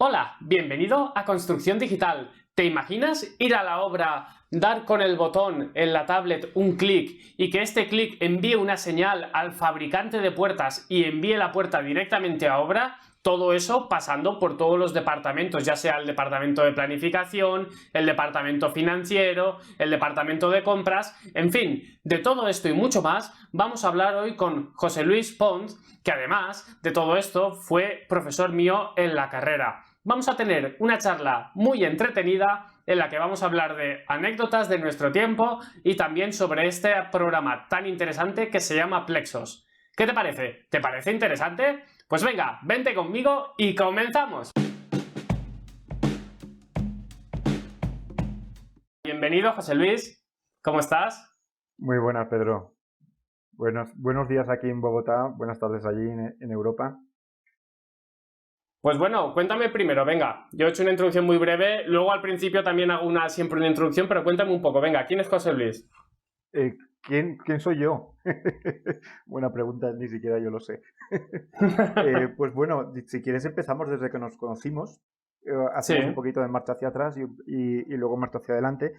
Hola, bienvenido a Construcción Digital. ¿Te imaginas ir a la obra, dar con el botón en la tablet un clic y que este clic envíe una señal al fabricante de puertas y envíe la puerta directamente a obra? Todo eso pasando por todos los departamentos, ya sea el departamento de planificación, el departamento financiero, el departamento de compras, en fin, de todo esto y mucho más vamos a hablar hoy con José Luis Pons, que además de todo esto fue profesor mío en la carrera. Vamos a tener una charla muy entretenida en la que vamos a hablar de anécdotas de nuestro tiempo y también sobre este programa tan interesante que se llama Plexos. ¿Qué te parece? ¿Te parece interesante? Pues venga, vente conmigo y comenzamos. Bienvenido, José Luis. ¿Cómo estás? Muy buenas, Pedro. Buenos días aquí en Bogotá, buenas tardes allí en Europa. Pues bueno, cuéntame primero, venga. Yo he hecho una introducción muy breve, luego al principio también hago siempre una introducción, pero cuéntame un poco, venga, ¿quién es José Luis? ¿Quién soy yo? Buena pregunta, ni siquiera yo lo sé. Pues bueno, si quieres empezamos desde que nos conocimos. Sí, Hacemos un poquito de marcha hacia atrás y luego marcha hacia adelante.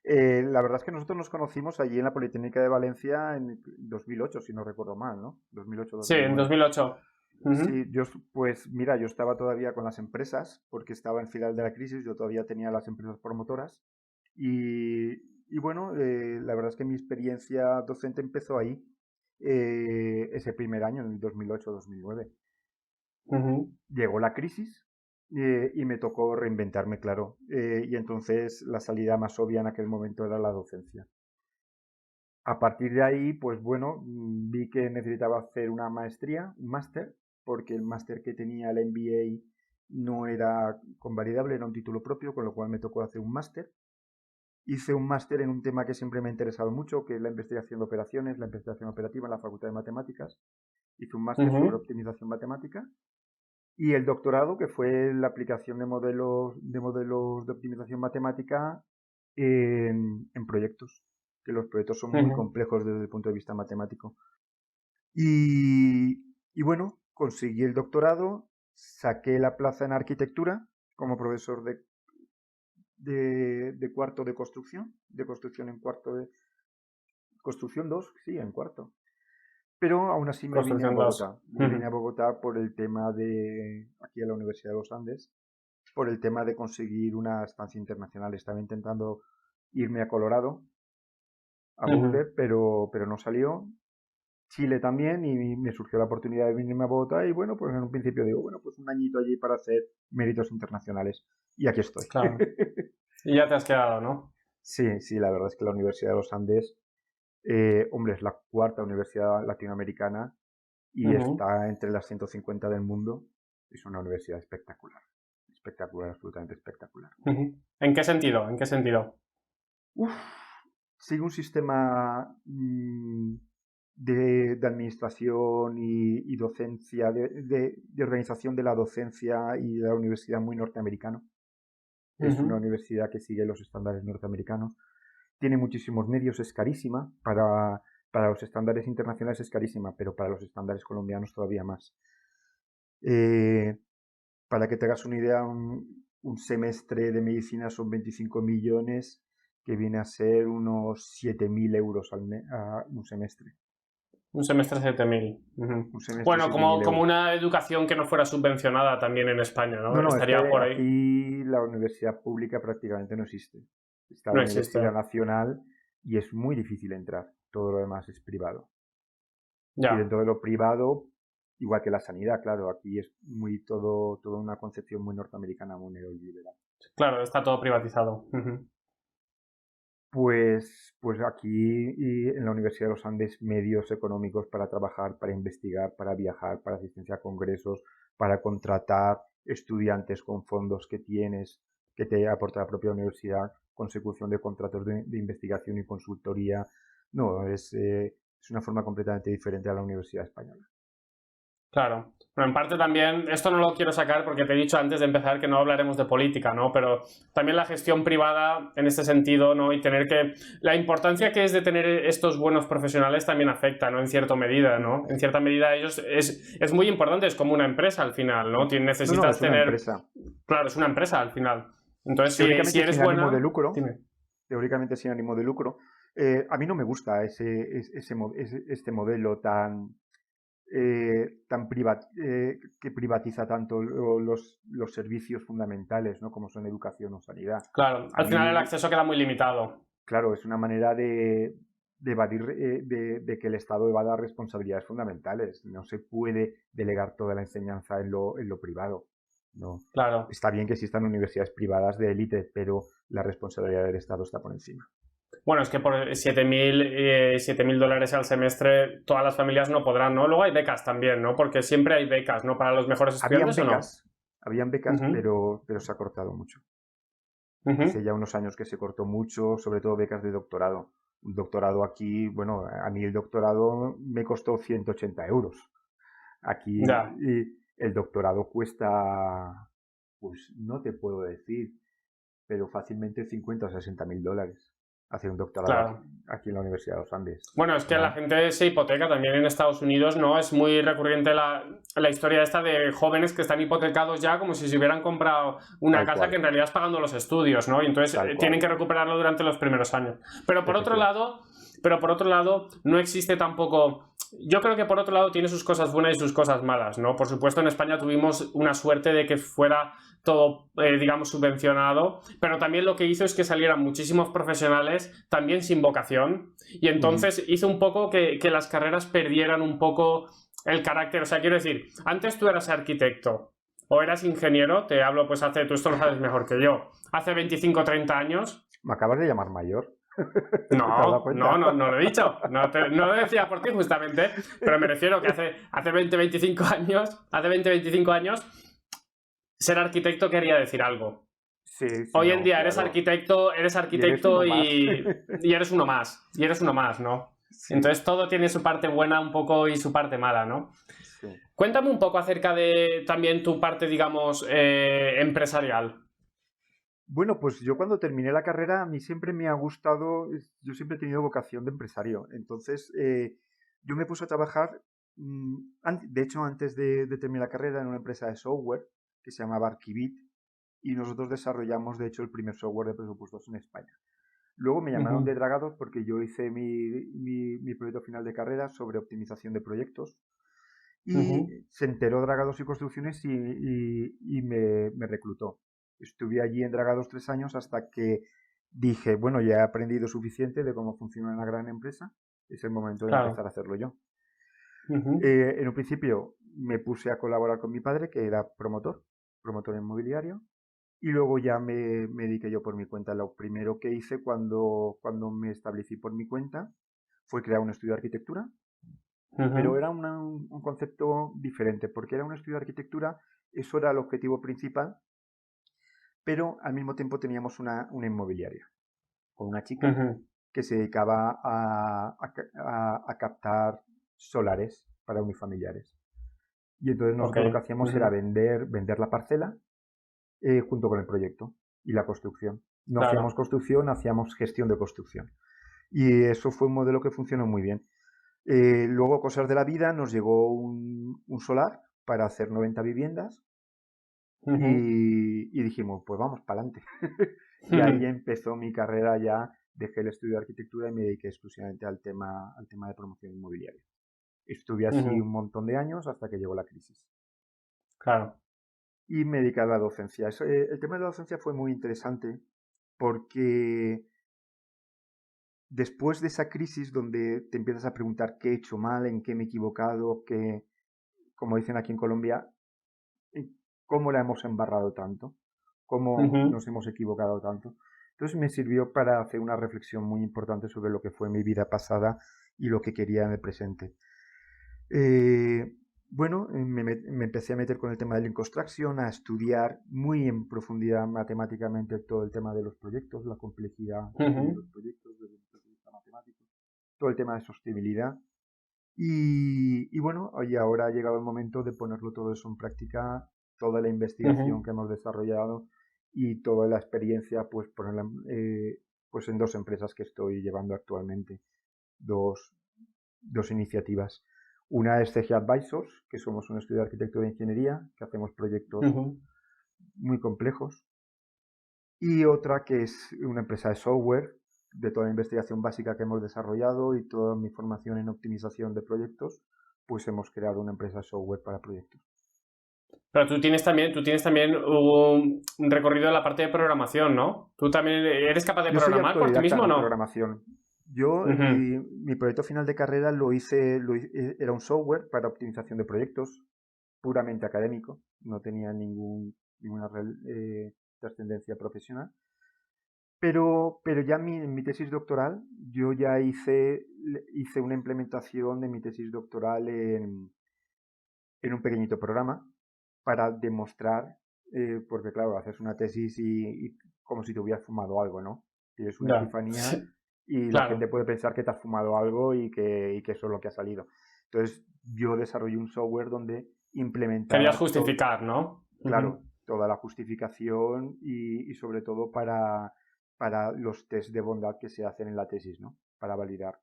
La verdad es que nosotros nos conocimos allí en la Politécnica de Valencia en 2008, si no recuerdo mal, ¿no? sí, en 2008-2009. 2008. Sí, pues mira, yo estaba todavía con las empresas, porque estaba en final de la crisis, yo todavía tenía las empresas promotoras y, y bueno, la verdad es que mi experiencia docente empezó ahí, ese primer año, en el 2008-2009. Ujú. Llegó la crisis y me tocó reinventarme, claro, y entonces la salida más obvia en aquel momento era la docencia. A partir de ahí, pues bueno, vi que necesitaba hacer una maestría, un máster, porque el máster que tenía el MBA no era convalidable, era un título propio, con lo cual me tocó hacer un máster. Hice un máster en un tema que siempre me ha interesado mucho, que es la investigación de operaciones, la investigación operativa en la Facultad de Matemáticas. Hice un máster sobre Ujú. optimización matemática y el doctorado, que fue la aplicación de modelos de optimización matemática en proyectos, que los proyectos son muy Ujú. complejos desde el punto de vista matemático. Y bueno, conseguí el doctorado, saqué la plaza en arquitectura como profesor de cuarto de construcción en cuarto de construcción 2 sí, en cuarto. Pero aún así me vine a Construcción 2. Bogotá. Me vine a Bogotá por el tema aquí a la Universidad de los Andes, por el tema de conseguir una estancia internacional. Estaba intentando irme a Colorado, a Boulder, pero no salió. Chile también y me surgió la oportunidad de venirme a Bogotá y bueno, pues en un principio digo, bueno, pues un añito allí para hacer méritos internacionales. Y aquí estoy. Claro. Y ya te has quedado, ¿no? Sí, sí, la verdad es que la Universidad de los Andes, hombre, es la cuarta universidad latinoamericana y Ujú. está entre las 150 del mundo. Es una universidad espectacular. Espectacular, absolutamente espectacular. Ujú. ¿En qué sentido? ¿En qué sentido? Uf, sigue un sistema de administración y docencia, de organización de la docencia y de la universidad muy norteamericano. Es una Ujú. universidad que sigue los estándares norteamericanos. Tiene muchísimos medios, es carísima. Para los estándares internacionales es carísima, pero para los estándares colombianos todavía más. Eh, para que te hagas una idea, un semestre de medicina son 25 millones, que viene a ser unos 7.000 euros a un semestre. Un semestre 7.000. Ujú. Un semestre Bueno, 7.000 como euros. una educación que no fuera subvencionada también en España, ¿no? No, no, es que Estaría por ahí. aquí la universidad pública prácticamente no existe. Está No la existe. Universidad Nacional y es muy difícil entrar. Todo lo demás es privado. Y Ya. dentro de lo privado, igual que la sanidad, claro, aquí es toda una concepción muy norteamericana, muy neoliberal. Claro, está todo privatizado. Ujú. Pues aquí y en la Universidad de los Andes medios económicos para trabajar, para investigar, para viajar, para asistencia a congresos, para contratar estudiantes con fondos que tienes, que te aporta la propia universidad, consecución de contratos de investigación y consultoría. No, es una forma completamente diferente a la Universidad Española. Claro. Pero en parte también, esto no lo quiero sacar porque te he dicho antes de empezar que no hablaremos de política, ¿no? Pero también la gestión privada en este sentido, ¿no? Y tener que... La importancia que es de tener estos buenos profesionales también afecta, ¿no? En cierta medida, ¿no? En cierta medida ellos es muy importante, es como una empresa al final, ¿no? No, Necesitas es una tener... empresa. Claro, es una empresa al final. Entonces, si Teóricamente eres sin ánimo de buena... lucro, Dime. teóricamente sin ánimo de lucro. A mí no me gusta este modelo que privatiza tanto los servicios fundamentales, ¿no? Como son educación o sanidad. Claro, A al final el mí, acceso queda muy limitado. claro, es una manera de evadir, de que el Estado evada responsabilidades fundamentales. No se puede delegar toda la enseñanza en lo privado. No. Claro. Está bien que existan universidades privadas de élite, pero la responsabilidad del Estado está por encima. Bueno, es que por 7.000 dólares al semestre todas las familias no podrán, ¿no? Luego hay becas también, ¿no? Porque siempre hay becas, ¿no? Para los mejores estudiantes, ¿o no? Habían becas, Ujú, pero se ha cortado mucho. Hace ujú. ya unos años que se cortó mucho, sobre todo becas de doctorado. Un doctorado aquí, bueno, a mí el doctorado me costó 180 euros. Aquí Ya, el doctorado cuesta, pues no te puedo decir, pero fácilmente 50 o 60 mil dólares. Hacer un doctorado claro. aquí en la Universidad de los Andes. Bueno, es que la Ya, gente se hipoteca también en Estados Unidos, ¿no? Es muy recurrente la historia esta de jóvenes que están hipotecados ya como si se hubieran comprado una tal casa que cual, en realidad es pagando los estudios, ¿no? Y entonces tal tienen cual, que recuperarlo durante los primeros años. Pero por otro efectivamente. lado, no existe tampoco... Yo creo que por otro lado tiene sus cosas buenas y sus cosas malas, ¿no? Por supuesto en España tuvimos una suerte de que fuera todo, digamos, subvencionado, pero también lo que hizo es que salieran muchísimos profesionales también sin vocación y entonces hizo un poco que las carreras perdieran un poco el carácter. O sea, quiero decir, antes tú eras arquitecto o eras ingeniero, te hablo pues tú esto lo sabes mejor que yo, hace 25 o 30 años. ¿Me acabas de llamar mayor? ¿Te has dado No, no, cuenta? no, no lo he dicho. No lo decía por ti justamente, pero me refiero que hace 20, 25 años, ser arquitecto quería decir algo. Sí, sí, Hoy en no, día eres claro. arquitecto, Y eres uno más. y eres uno más, ¿no? Sí, Entonces todo tiene su parte buena un poco y su parte mala, ¿no? sí. Cuéntame un poco acerca de también tu parte, digamos, empresarial. Bueno, pues yo cuando terminé la carrera, a mí siempre me ha gustado, yo siempre he tenido vocación de empresario. Entonces, yo me puse a trabajar, de hecho, antes de terminar la carrera, en una empresa de software que se llamaba Archibit, y nosotros desarrollamos, de hecho, el primer software de presupuestos en España. Luego me llamaron de Ujú, Dragados porque yo hice mi proyecto final de carrera sobre optimización de proyectos y ujú. se enteró Dragados y Construcciones y me reclutó. Estuve allí en Dragados 3 años hasta que dije, bueno, ya he aprendido suficiente de cómo funciona una gran empresa, es el momento de empezar Claro. a hacerlo yo. Ujú, En un principio me puse a colaborar con mi padre, que era promotor inmobiliario, y luego ya me dediqué yo por mi cuenta. Lo primero que hice cuando me establecí por mi cuenta fue crear un estudio de arquitectura, pero ujú. era un concepto diferente, porque era un estudio de arquitectura, eso era el objetivo principal, pero al mismo tiempo teníamos una inmobiliaria con una chica Ujú. que se dedicaba a captar solares para unifamiliares. Y entonces Ok. nosotros lo que hacíamos era Ujú. vender la parcela junto con el proyecto y la construcción. No hacíamos Claro. construcción, hacíamos gestión de construcción. Y eso fue un modelo que funcionó muy bien. Luego, cosas de la vida, nos llegó un solar para hacer 90 viviendas Ujú. y dijimos, pues vamos para adelante. Y ahí empezó mi carrera ya, dejé el estudio de arquitectura y me dediqué exclusivamente al tema de promoción inmobiliaria. Estuve así un Ujú. montón de años hasta que llegó la crisis. Claro. Y me dediqué a la docencia. El tema de la docencia fue muy interesante porque después de esa crisis donde te empiezas a preguntar qué he hecho mal, en qué me he equivocado, como dicen aquí en Colombia, cómo la hemos embarrado tanto, cómo Ujú. nos hemos equivocado tanto. Entonces me sirvió para hacer una reflexión muy importante sobre lo que fue mi vida pasada y lo que quería en el presente. Eh, bueno, me empecé a meter con el tema de la Construction, a estudiar muy en profundidad matemáticamente todo el tema de los proyectos, la complejidad que tienen Ujú. los proyectos desde el punto de vista matemático, todo el tema de sostenibilidad. Y bueno, y ahora ha llegado el momento de ponerlo todo eso en práctica, toda la investigación que hemos desarrollado y toda la experiencia, pues ponerla pues en 2 empresas que estoy llevando actualmente, dos iniciativas. Una es CG Advisors, que somos un estudio de arquitectura e ingeniería, que hacemos proyectos muy complejos. Y otra que es una empresa de software, de toda la investigación básica que hemos desarrollado y toda mi formación en optimización de proyectos, pues hemos creado una empresa de software para proyectos. Pero tú tienes también un recorrido en la parte de programación, ¿no? ¿Tú también eres capaz de Yo soy programar por ti autodidacta mismo o en no? programación. Yo, mi proyecto final de carrera era un software para optimización de proyectos, puramente académico, no tenía ninguna trascendencia profesional. Pero ya en mi tesis doctoral, yo ya hice una implementación de mi tesis doctoral en un pequeñito programa para demostrar, porque claro, haces una tesis y como si te hubieras fumado algo, ¿no? Tienes una Ya. epifanía y la gente Claro. puede pensar que te has fumado algo y que eso es lo que ha salido. Entonces, yo desarrollé un software donde Querías implementaba justificar, ¿no? claro, toda la justificación y sobre todo para los test de bondad que se hacen en la tesis, ¿no? Para validar.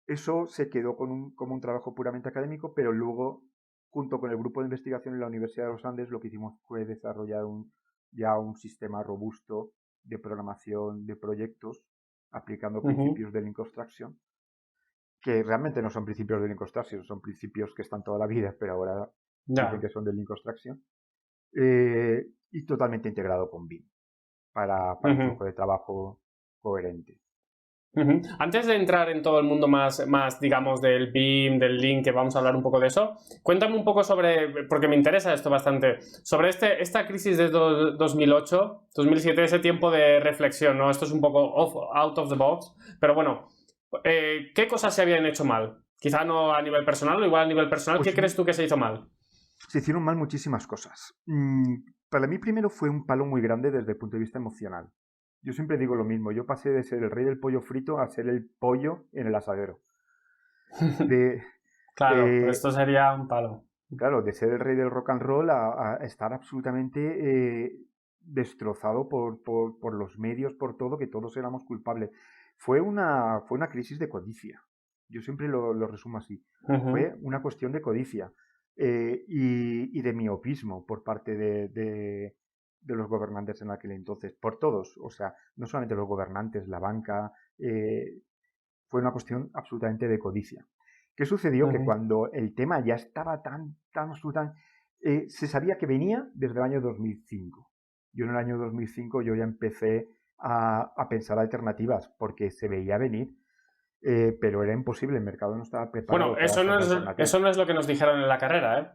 Eso se quedó como un trabajo puramente académico, pero luego, junto con el grupo de investigación en la Universidad de los Andes, lo que hicimos fue desarrollar ya un sistema robusto de programación de proyectos aplicando principios de Lean Construction, que realmente no son principios de Lean Construction, son principios que están toda la vida, pero ahora dicen Ya. que son de Lean Construction, y totalmente integrado con BIM para un flujo de trabajo coherente. Antes de entrar en todo el mundo más, digamos, del BIM, del Lean, que vamos a hablar un poco de eso, cuéntame un poco sobre, porque me interesa esto bastante, sobre esta crisis de 2008, 2007, ese tiempo de reflexión, ¿no? Esto es un poco out of the box, pero bueno, ¿qué cosas se habían hecho mal? Quizá no a nivel personal, o igual a nivel personal, ¿qué Pues crees tú que se hizo mal? se hicieron mal muchísimas cosas. Para mí primero fue un palo muy grande desde el punto de vista emocional. Yo siempre digo lo mismo, yo pasé de ser el rey del pollo frito a ser el pollo en el asadero. De, Claro, eh, esto sería un palo. claro, de ser el rey del rock and roll a estar absolutamente destrozado por los medios, por todo, que todos éramos culpables. Fue una crisis de codicia. Yo siempre lo resumo así. Fue una cuestión de codicia y de miopismo por parte de los gobernantes en aquel entonces, por todos. O sea, no solamente los gobernantes, la banca, fue una cuestión absolutamente de codicia. ¿Qué sucedió? Que cuando el tema ya estaba tan se sabía que venía desde el año 2005. Yo en el año 2005 yo ya empecé a pensar alternativas porque se veía venir, pero era imposible, el mercado no estaba preparado Bueno, para esas eso alternativas. no es lo que nos dijeron en la carrera, ¿eh?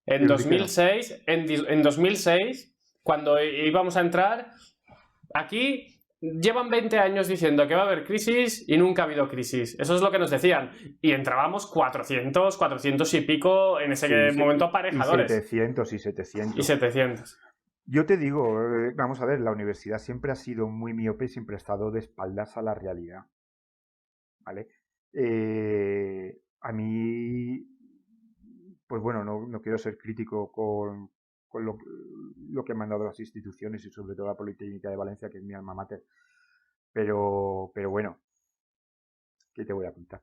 En ¿Qué os dijeron? 2006, en 2006, cuando íbamos a entrar, aquí llevan 20 años diciendo que va a haber crisis y nunca ha habido crisis. Eso es lo que nos decían. Y entrábamos 400 y pico en ese Sí, momento y aparejadores. 700 y Y 700. 700. Yo te digo, vamos a ver, la universidad siempre ha sido muy miope y siempre ha estado de espaldas a la realidad. ¿Vale? A mí, pues bueno, no quiero ser crítico con lo que han mandado las instituciones y sobre todo la Politécnica de Valencia, que es mi alma mater. Pero bueno, ¿qué te voy a contar?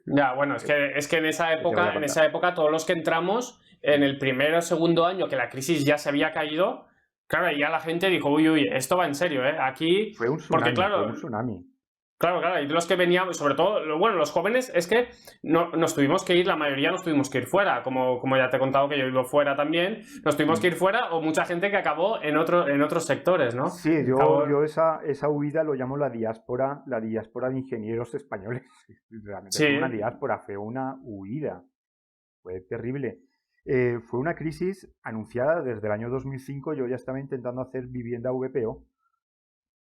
Ya, bueno, es que ¿Qué te voy a en contar? esa época todos los que entramos en el primero o segundo año que la crisis ya se había caído, claro, ya la gente dijo, uy, uy, esto va en serio, ¿eh? Aquí, porque Fue claro, un tsunami. claro, y los que veníamos, sobre todo, bueno, los jóvenes, es que no, nos tuvimos que ir, la mayoría nos tuvimos que ir fuera, como ya te he contado que yo he ido fuera también, nos tuvimos que ir fuera o mucha gente que acabó en otros sectores, ¿no? Sí, Acabó, yo esa huida lo llamo la diáspora de ingenieros españoles. Realmente sí, fue una diáspora, fue una huida. Fue terrible. Fue una crisis anunciada desde el año 2005. Yo ya estaba intentando hacer vivienda VPO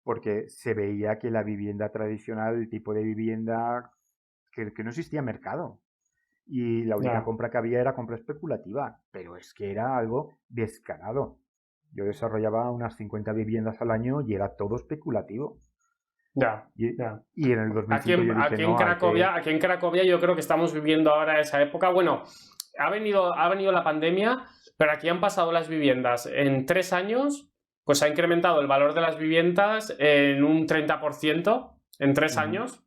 porque se veía que la vivienda tradicional, el tipo de vivienda, que no existía mercado. Y la única ya. compra que había era compra especulativa, pero es que era algo descarado. Yo desarrollaba unas 50 viviendas al año y era todo especulativo. Ya, Y, ya. y en el 2005 yo dije, Aquí en no, hay que... Cracovia, yo creo que estamos viviendo ahora esa época. Bueno, ha venido la pandemia, pero aquí han pasado las viviendas. En 3 años, pues ha incrementado el valor de las viviendas en un 30% en 3 años.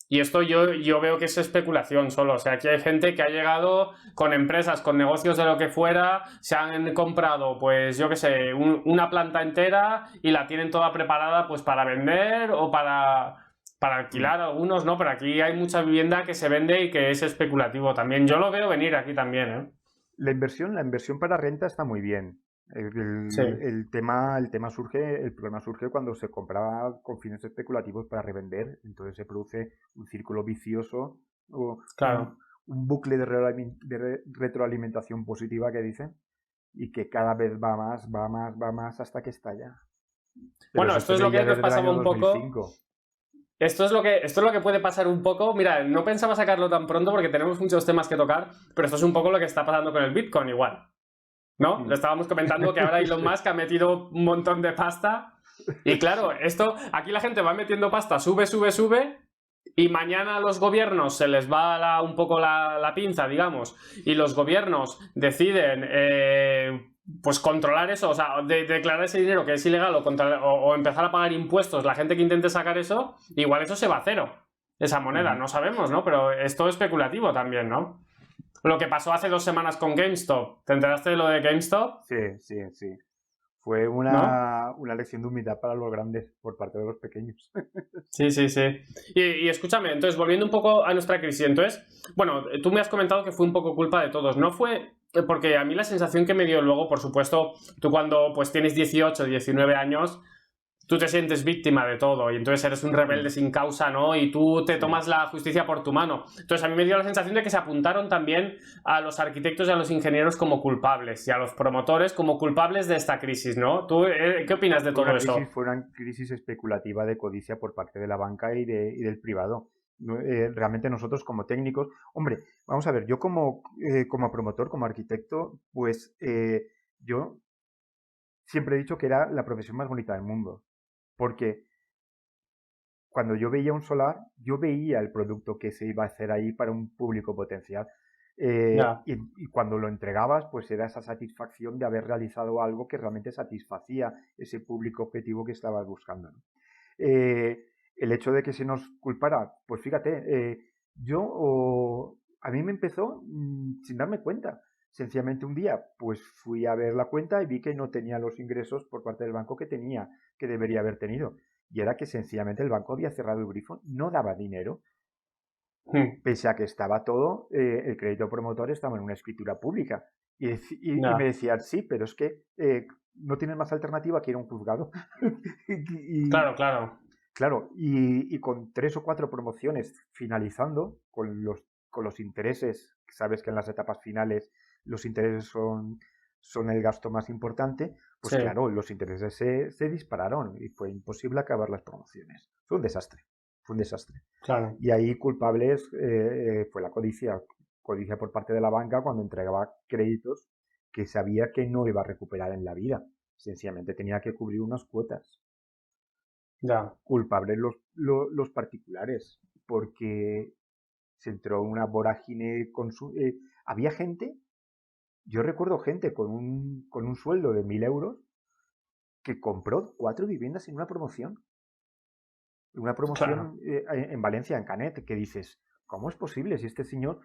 Y esto yo veo que es especulación solo. O sea, aquí hay gente que ha llegado con empresas, con negocios de lo que fuera, se han comprado, pues yo qué sé, una planta entera y la tienen toda preparada pues para vender o para alquilar algunos, ¿no? Pero aquí hay mucha vivienda que se vende y que es especulativo también. Yo lo veo venir aquí también, ¿eh? La inversión para renta está muy bien. Sí. El problema surge cuando se compraba con fines especulativos para revender. Entonces se produce un círculo vicioso o Claro. un bucle de retroalimentación positiva que dicen y que cada vez va más hasta que estalla. Pero Bueno, esto es lo que nos pasaba un poco. 2005. Esto es lo que puede pasar un poco. Mira, no pensaba sacarlo tan pronto porque tenemos muchos temas que tocar, pero esto es un poco lo que está pasando con el Bitcoin igual, ¿no? Le estábamos comentando que ahora Elon Musk ha metido un montón de pasta y claro, aquí la gente va metiendo pasta, sube y mañana a los gobiernos se les va un poco la pinza, digamos, y los gobiernos deciden pues controlar eso, o sea, declarar ese dinero que es ilegal o empezar a pagar impuestos, la gente que intente sacar eso, igual eso se va a cero, esa moneda, no sabemos, ¿no? Pero es todo especulativo también, ¿no? Lo que pasó hace 2 semanas con GameStop, ¿te enteraste de lo de GameStop? Sí. Fue una lección de humildad para los grandes por parte de los pequeños. Sí. Y escúchame, entonces, volviendo un poco a nuestra crisis, entonces, bueno, tú me has comentado que fue un poco culpa de todos, ¿no fue? Porque a mí la sensación que me dio luego, por supuesto, tú cuando pues tienes 18, 19 años, tú te sientes víctima de todo y entonces eres un rebelde sin causa, ¿no? Y tú te tomas la justicia por tu mano. Entonces a mí me dio la sensación de que se apuntaron también a los arquitectos y a los ingenieros como culpables y a los promotores como culpables de esta crisis, ¿no? ¿Tú qué opinas de todo eso? Fue una crisis especulativa de codicia por parte de la banca y del privado. Realmente nosotros como técnicos, hombre, vamos a ver, yo como promotor, como arquitecto, pues yo siempre he dicho que era la profesión más bonita del mundo, porque cuando yo veía un solar, yo veía el producto que se iba a hacer ahí para un público potencial. Y cuando lo entregabas, pues era esa satisfacción de haber realizado algo que realmente satisfacía ese público objetivo que estabas buscando, ¿no? El hecho de que se nos culpara, pues fíjate, a mí me empezó sin darme cuenta. Sencillamente un día, pues fui a ver la cuenta y vi que no tenía los ingresos por parte del banco que debería haber tenido. Y era que sencillamente el banco había cerrado el grifo, no daba dinero. Pese a que estaba todo, el crédito promotor estaba en una escritura pública. Y me decían, sí, pero es que no tienes más alternativa que ir a un juzgado. Claro, y con 3 o 4 promociones finalizando, con los intereses, sabes que en las etapas finales los intereses son el gasto más importante, pues claro, los intereses se dispararon y fue imposible acabar las promociones. Fue un desastre. Claro. Y ahí culpables fue la codicia por parte de la banca cuando entregaba créditos que sabía que no iba a recuperar en la vida. Sencillamente tenía que cubrir unas cuotas. Culpables los particulares, porque se entró una vorágine. Había gente, yo recuerdo gente con un sueldo de 1.000 euros que compró 4 viviendas en una promoción. Una promoción en Valencia, en Canet, que dices, ¿cómo es posible si este señor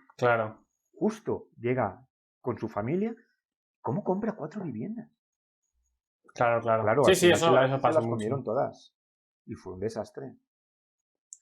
justo llega con su familia, cómo compra 4 viviendas? Claro. Sí, eso pasó mucho. Comieron todas y fue un desastre.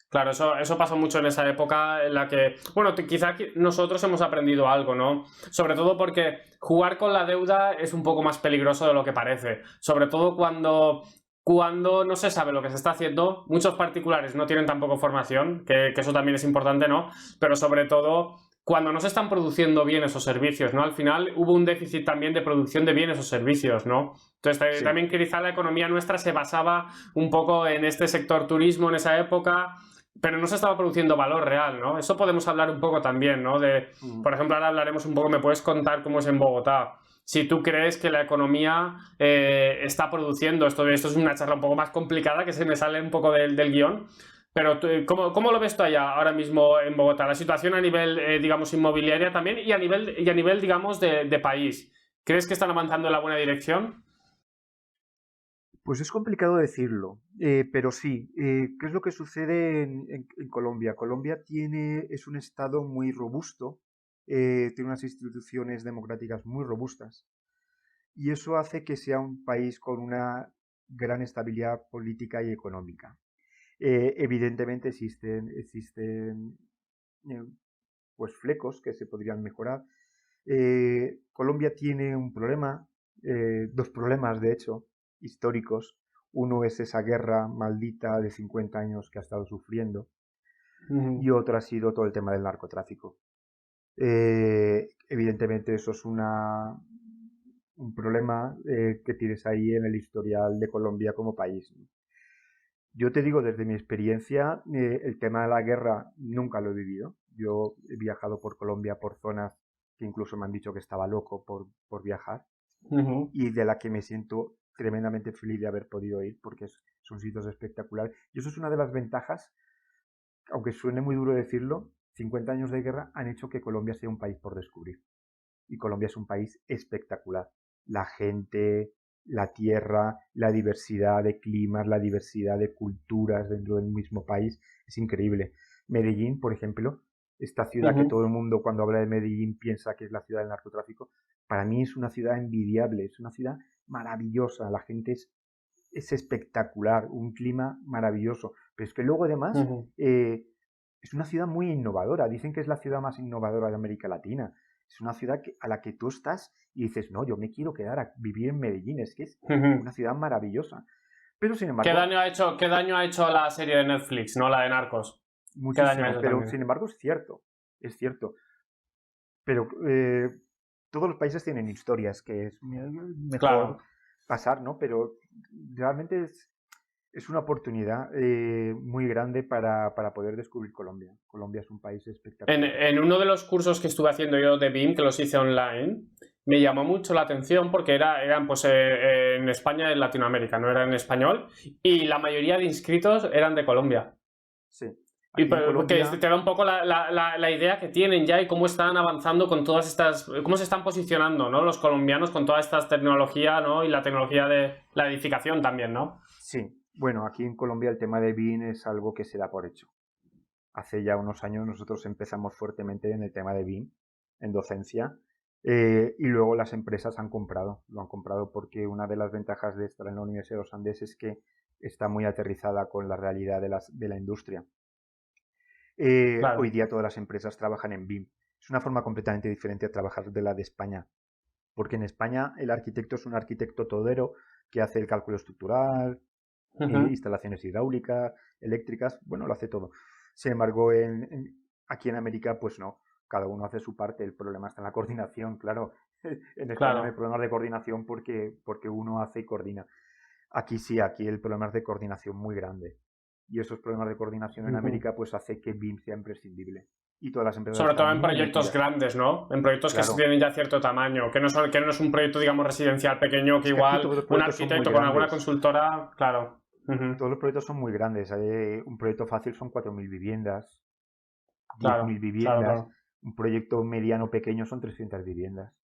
Claro, eso pasó mucho en esa época en la que, bueno, quizá nosotros hemos aprendido algo, ¿no? Sobre todo porque jugar con la deuda es un poco más peligroso de lo que parece. Sobre todo cuando no se sabe lo que se está haciendo, muchos particulares no tienen tampoco formación, que eso también es importante, ¿no? Pero sobre todo cuando no se están produciendo bienes o servicios, ¿no? Al final hubo un déficit también de producción de bienes o servicios, ¿no? Entonces también quizá la economía nuestra se basaba un poco en este sector turismo en esa época, pero no se estaba produciendo valor real, ¿no? Eso podemos hablar un poco también, ¿no? Por ejemplo, ahora hablaremos un poco, me puedes contar cómo es en Bogotá. si tú crees que la economía está produciendo, esto es una charla un poco más complicada que se me sale un poco del guión, pero ¿cómo lo ves tú allá ahora mismo en Bogotá? La situación a nivel, digamos, inmobiliaria también y a nivel digamos, de país. ¿Crees que están avanzando en la buena dirección? Pues es complicado decirlo, pero sí. ¿Qué es lo que sucede en Colombia? Colombia es un estado muy robusto, tiene unas instituciones democráticas muy robustas y eso hace que sea un país con una gran estabilidad política y económica. Evidentemente existen pues flecos que se podrían mejorar. Colombia tiene un problema, dos problemas de hecho, históricos. Uno es esa guerra maldita de 50 años que ha estado sufriendo y otro ha sido todo el tema del narcotráfico. Evidentemente eso es un problema que tienes ahí en el historial de Colombia como país. Yo te digo, desde mi experiencia, el tema de la guerra nunca lo he vivido. Yo he viajado por Colombia por zonas que incluso me han dicho que estaba loco por viajar y de la que me siento tremendamente feliz de haber podido ir porque son sitios espectaculares. Y eso es una de las ventajas, aunque suene muy duro decirlo, 50 años de guerra han hecho que Colombia sea un país por descubrir. Y Colombia es un país espectacular. La gente, la tierra, la diversidad de climas, la diversidad de culturas dentro del mismo país es increíble. Medellín, por ejemplo, esta ciudad que todo el mundo cuando habla de Medellín piensa que es la ciudad del narcotráfico, para mí es una ciudad envidiable, es una ciudad maravillosa, la gente es espectacular, un clima maravilloso, pero es que luego además es una ciudad muy innovadora, dicen que es la ciudad más innovadora de América Latina. Es una ciudad a la que tú estás y dices, no, yo me quiero quedar a vivir en Medellín, es que es una ciudad maravillosa. Pero sin embargo... ¿Qué daño ha hecho la serie de Netflix, no la de Narcos? Muchísimo, pero sin embargo es cierto. Pero todos los países tienen historias que es mejor pasar, ¿no? Pero realmente es una oportunidad muy grande para poder descubrir Colombia. Colombia es un país espectacular. En uno de los cursos que estuve haciendo yo de BIM, que los hice online, me llamó mucho la atención porque eran pues, en España y en Latinoamérica, no eran en español, y la mayoría de inscritos eran de Colombia. Sí. Y Colombia... te da un poco la idea que tienen ya y cómo están avanzando con todas estas, cómo se están posicionando, ¿no? Los colombianos con toda esta tecnología, ¿no? Y la tecnología de la edificación también, ¿no? Sí. Bueno, aquí en Colombia el tema de BIM es algo que se da por hecho. Hace ya unos años nosotros empezamos fuertemente en el tema de BIM, en docencia, y luego las empresas lo han comprado porque una de las ventajas de estar en la Universidad de los Andes es que está muy aterrizada con la realidad de la industria. Claro. Hoy día todas las empresas trabajan en BIM. Es una forma completamente diferente a trabajar de la de España, porque en España el arquitecto es un arquitecto todero que hace el cálculo estructural, instalaciones hidráulicas, eléctricas, bueno, lo hace todo. Sin embargo, aquí en América, pues no, cada uno hace su parte. El problema está en la coordinación, claro. En España no hay problemas de coordinación porque uno hace y coordina. Aquí sí, aquí el problema es de coordinación muy grande. Y esos problemas de coordinación en América pues hace que BIM sea imprescindible. Y todas las empresas... Sobre todo en proyectos grandes, ¿no? En proyectos que tienen ya cierto tamaño, que no es un proyecto, digamos, residencial pequeño, que igual un arquitecto con alguna consultora, claro. Todos los proyectos son muy grandes. Un proyecto fácil son 4.000 viviendas, 10.000 viviendas. Claro. Un proyecto mediano pequeño son 300 viviendas.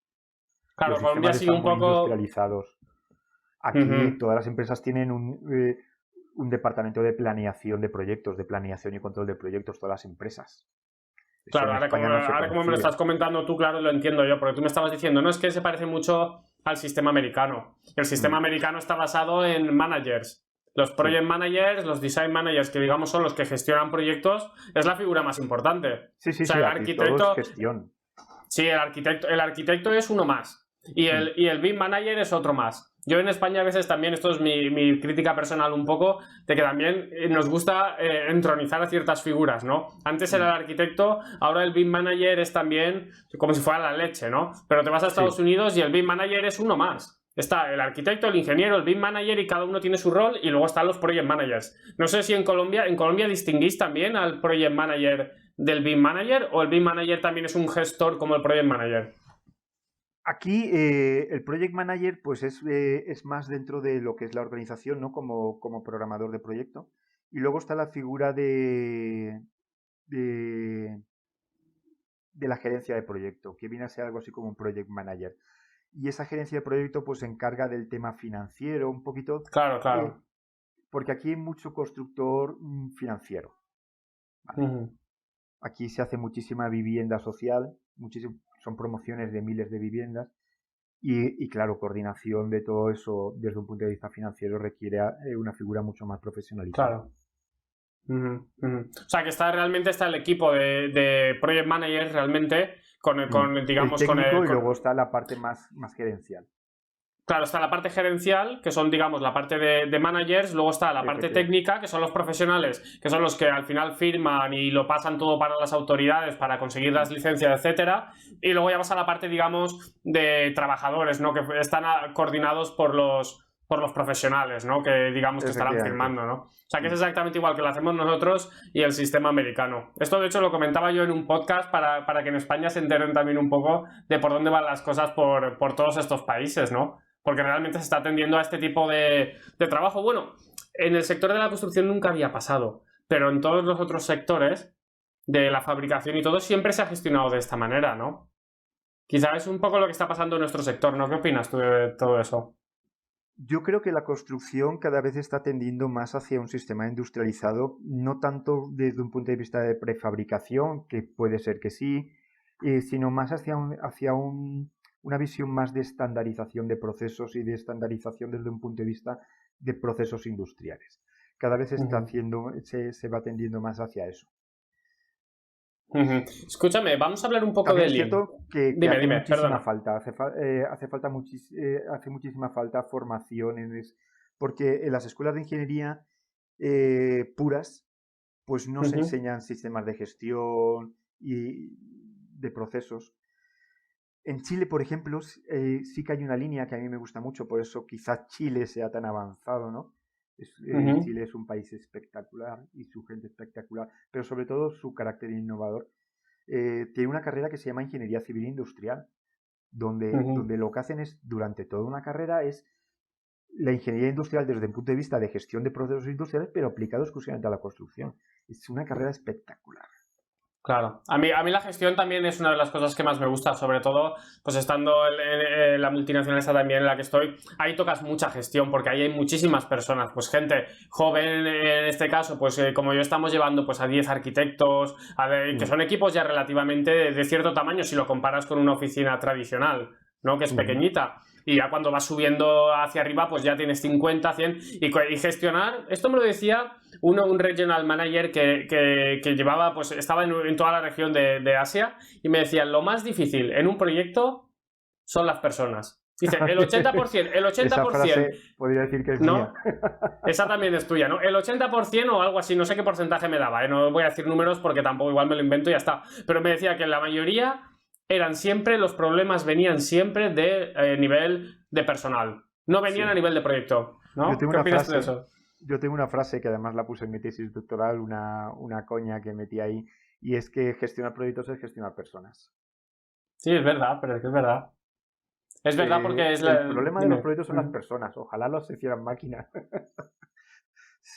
Claro, Colombia ha sido un poco... industrializados. Aquí todas las empresas tienen un departamento de planeación de proyectos, de planeación y control de proyectos, todas las empresas. Claro, ahora como me lo estás comentando tú, claro, lo entiendo yo, porque tú me estabas diciendo, no, es que se parece mucho al sistema americano. El sistema americano está basado en managers. Los project managers, los design managers, que digamos son los que gestionan proyectos, es la figura más importante. Sí, o sea, el arquitecto... gestión. Sí, el arquitecto es uno más. Y el BIM manager es otro más. Yo en España a veces también, esto es mi crítica personal un poco, de que también nos gusta entronizar a ciertas figuras, ¿no? Antes era el arquitecto, ahora el BIM manager es también como si fuera la leche, ¿no? Pero te vas a Estados Unidos y el BIM manager es uno más. Está el arquitecto, el ingeniero, el BIM manager y cada uno tiene su rol y luego están los project managers. No sé si en Colombia distinguís también al project manager del BIM manager o el BIM manager también es un gestor como el project manager. Aquí el Project Manager pues es más dentro de lo que es la organización, ¿no? Como programador de proyecto. Y luego está la figura de, de la gerencia de proyecto, que viene a ser algo así como un Project Manager. Y esa gerencia de proyecto pues se encarga del tema financiero, un poquito, Claro, claro. porque aquí hay mucho constructor financiero. ¿Vale? Ujú. Aquí se hace muchísima vivienda social, son promociones de miles de viviendas y claro, coordinación de todo eso desde un punto de vista financiero requiere una figura mucho más profesionalizada. Claro. Ujú, ujú. O sea, que realmente está el equipo de Project Managers realmente El digamos, técnico y luego está la parte más gerencial. Claro, está la parte gerencial, que son, digamos, la parte de managers, luego está la parte Efectivamente. técnica, que son los profesionales, que son los que al final firman y lo pasan todo para las autoridades para conseguir las licencias, etcétera, y luego ya vas a la parte, digamos, de trabajadores, ¿no? Que están coordinados por los profesionales, ¿no? Que digamos que estarán Efectivamente. firmando, ¿no? O sea, que es exactamente igual que lo hacemos nosotros y el sistema americano. Esto, de hecho, lo comentaba yo en un podcast para que en España se enteren también un poco de por dónde van las cosas por todos estos países, ¿no? Porque realmente se está atendiendo a este tipo de trabajo. Bueno, en el sector de la construcción nunca había pasado, pero en todos los otros sectores de la fabricación y todo siempre se ha gestionado de esta manera, ¿no? Quizás es un poco lo que está pasando en nuestro sector, ¿no? ¿Qué opinas tú de todo eso? Yo creo que la construcción cada vez está tendiendo más hacia un sistema industrializado, no tanto desde un punto de vista de prefabricación, que puede ser que sí, sino más hacia una visión más de estandarización de procesos y de estandarización desde un punto de vista de procesos industriales. Cada vez se va tendiendo más hacia eso. Escúchame, vamos a hablar un poco También de es Lean. cierto que hace Dime, muchísima perdona. falta, hace muchísima falta formación porque en las escuelas de ingeniería puras, pues no se enseñan sistemas de gestión y de procesos. En Chile, por ejemplo, sí que hay una línea que a mí me gusta mucho, por eso quizás Chile sea tan avanzado, ¿no? Chile es un país espectacular y su gente espectacular, pero sobre todo su carácter innovador. Tiene una carrera que se llama Ingeniería Civil Industrial, donde lo que hacen es, durante toda una carrera, es la ingeniería industrial desde el punto de vista de gestión de procesos industriales, pero aplicado exclusivamente a la construcción. Es una carrera espectacular. Claro, a mí la gestión también es una de las cosas que más me gusta, sobre todo pues estando en la multinacional esta también en la que estoy, ahí tocas mucha gestión porque ahí hay muchísimas personas, pues gente joven en este caso, pues como yo estamos llevando pues a 10 arquitectos, que son equipos ya relativamente de cierto tamaño si lo comparas con una oficina tradicional, ¿no? Que es pequeñita. Y ya cuando vas subiendo hacia arriba, pues ya tienes 50, 100 y gestionar, esto me lo decía un regional manager que llevaba, pues estaba en toda la región de Asia y me decía, lo más difícil en un proyecto son las personas. Dice, el 80%, Esa frase podría decir que es ¿no? mía. Esa también es tuya, ¿no? El 80% o algo así, no sé qué porcentaje me daba, ¿eh? No voy a decir números porque tampoco igual me lo invento y ya está. Pero me decía que la mayoría eran siempre, los problemas venían siempre de nivel de personal. No venían a nivel de proyecto, ¿no? ¿Qué opinas tú de eso? Yo tengo una frase que además la puse en mi tesis doctoral, una coña que metí ahí, y es que gestionar proyectos es gestionar personas. Sí, es verdad, pero es que es verdad. Es verdad porque es El la... problema de los Dime. proyectos son las personas, ojalá los hicieran máquinas.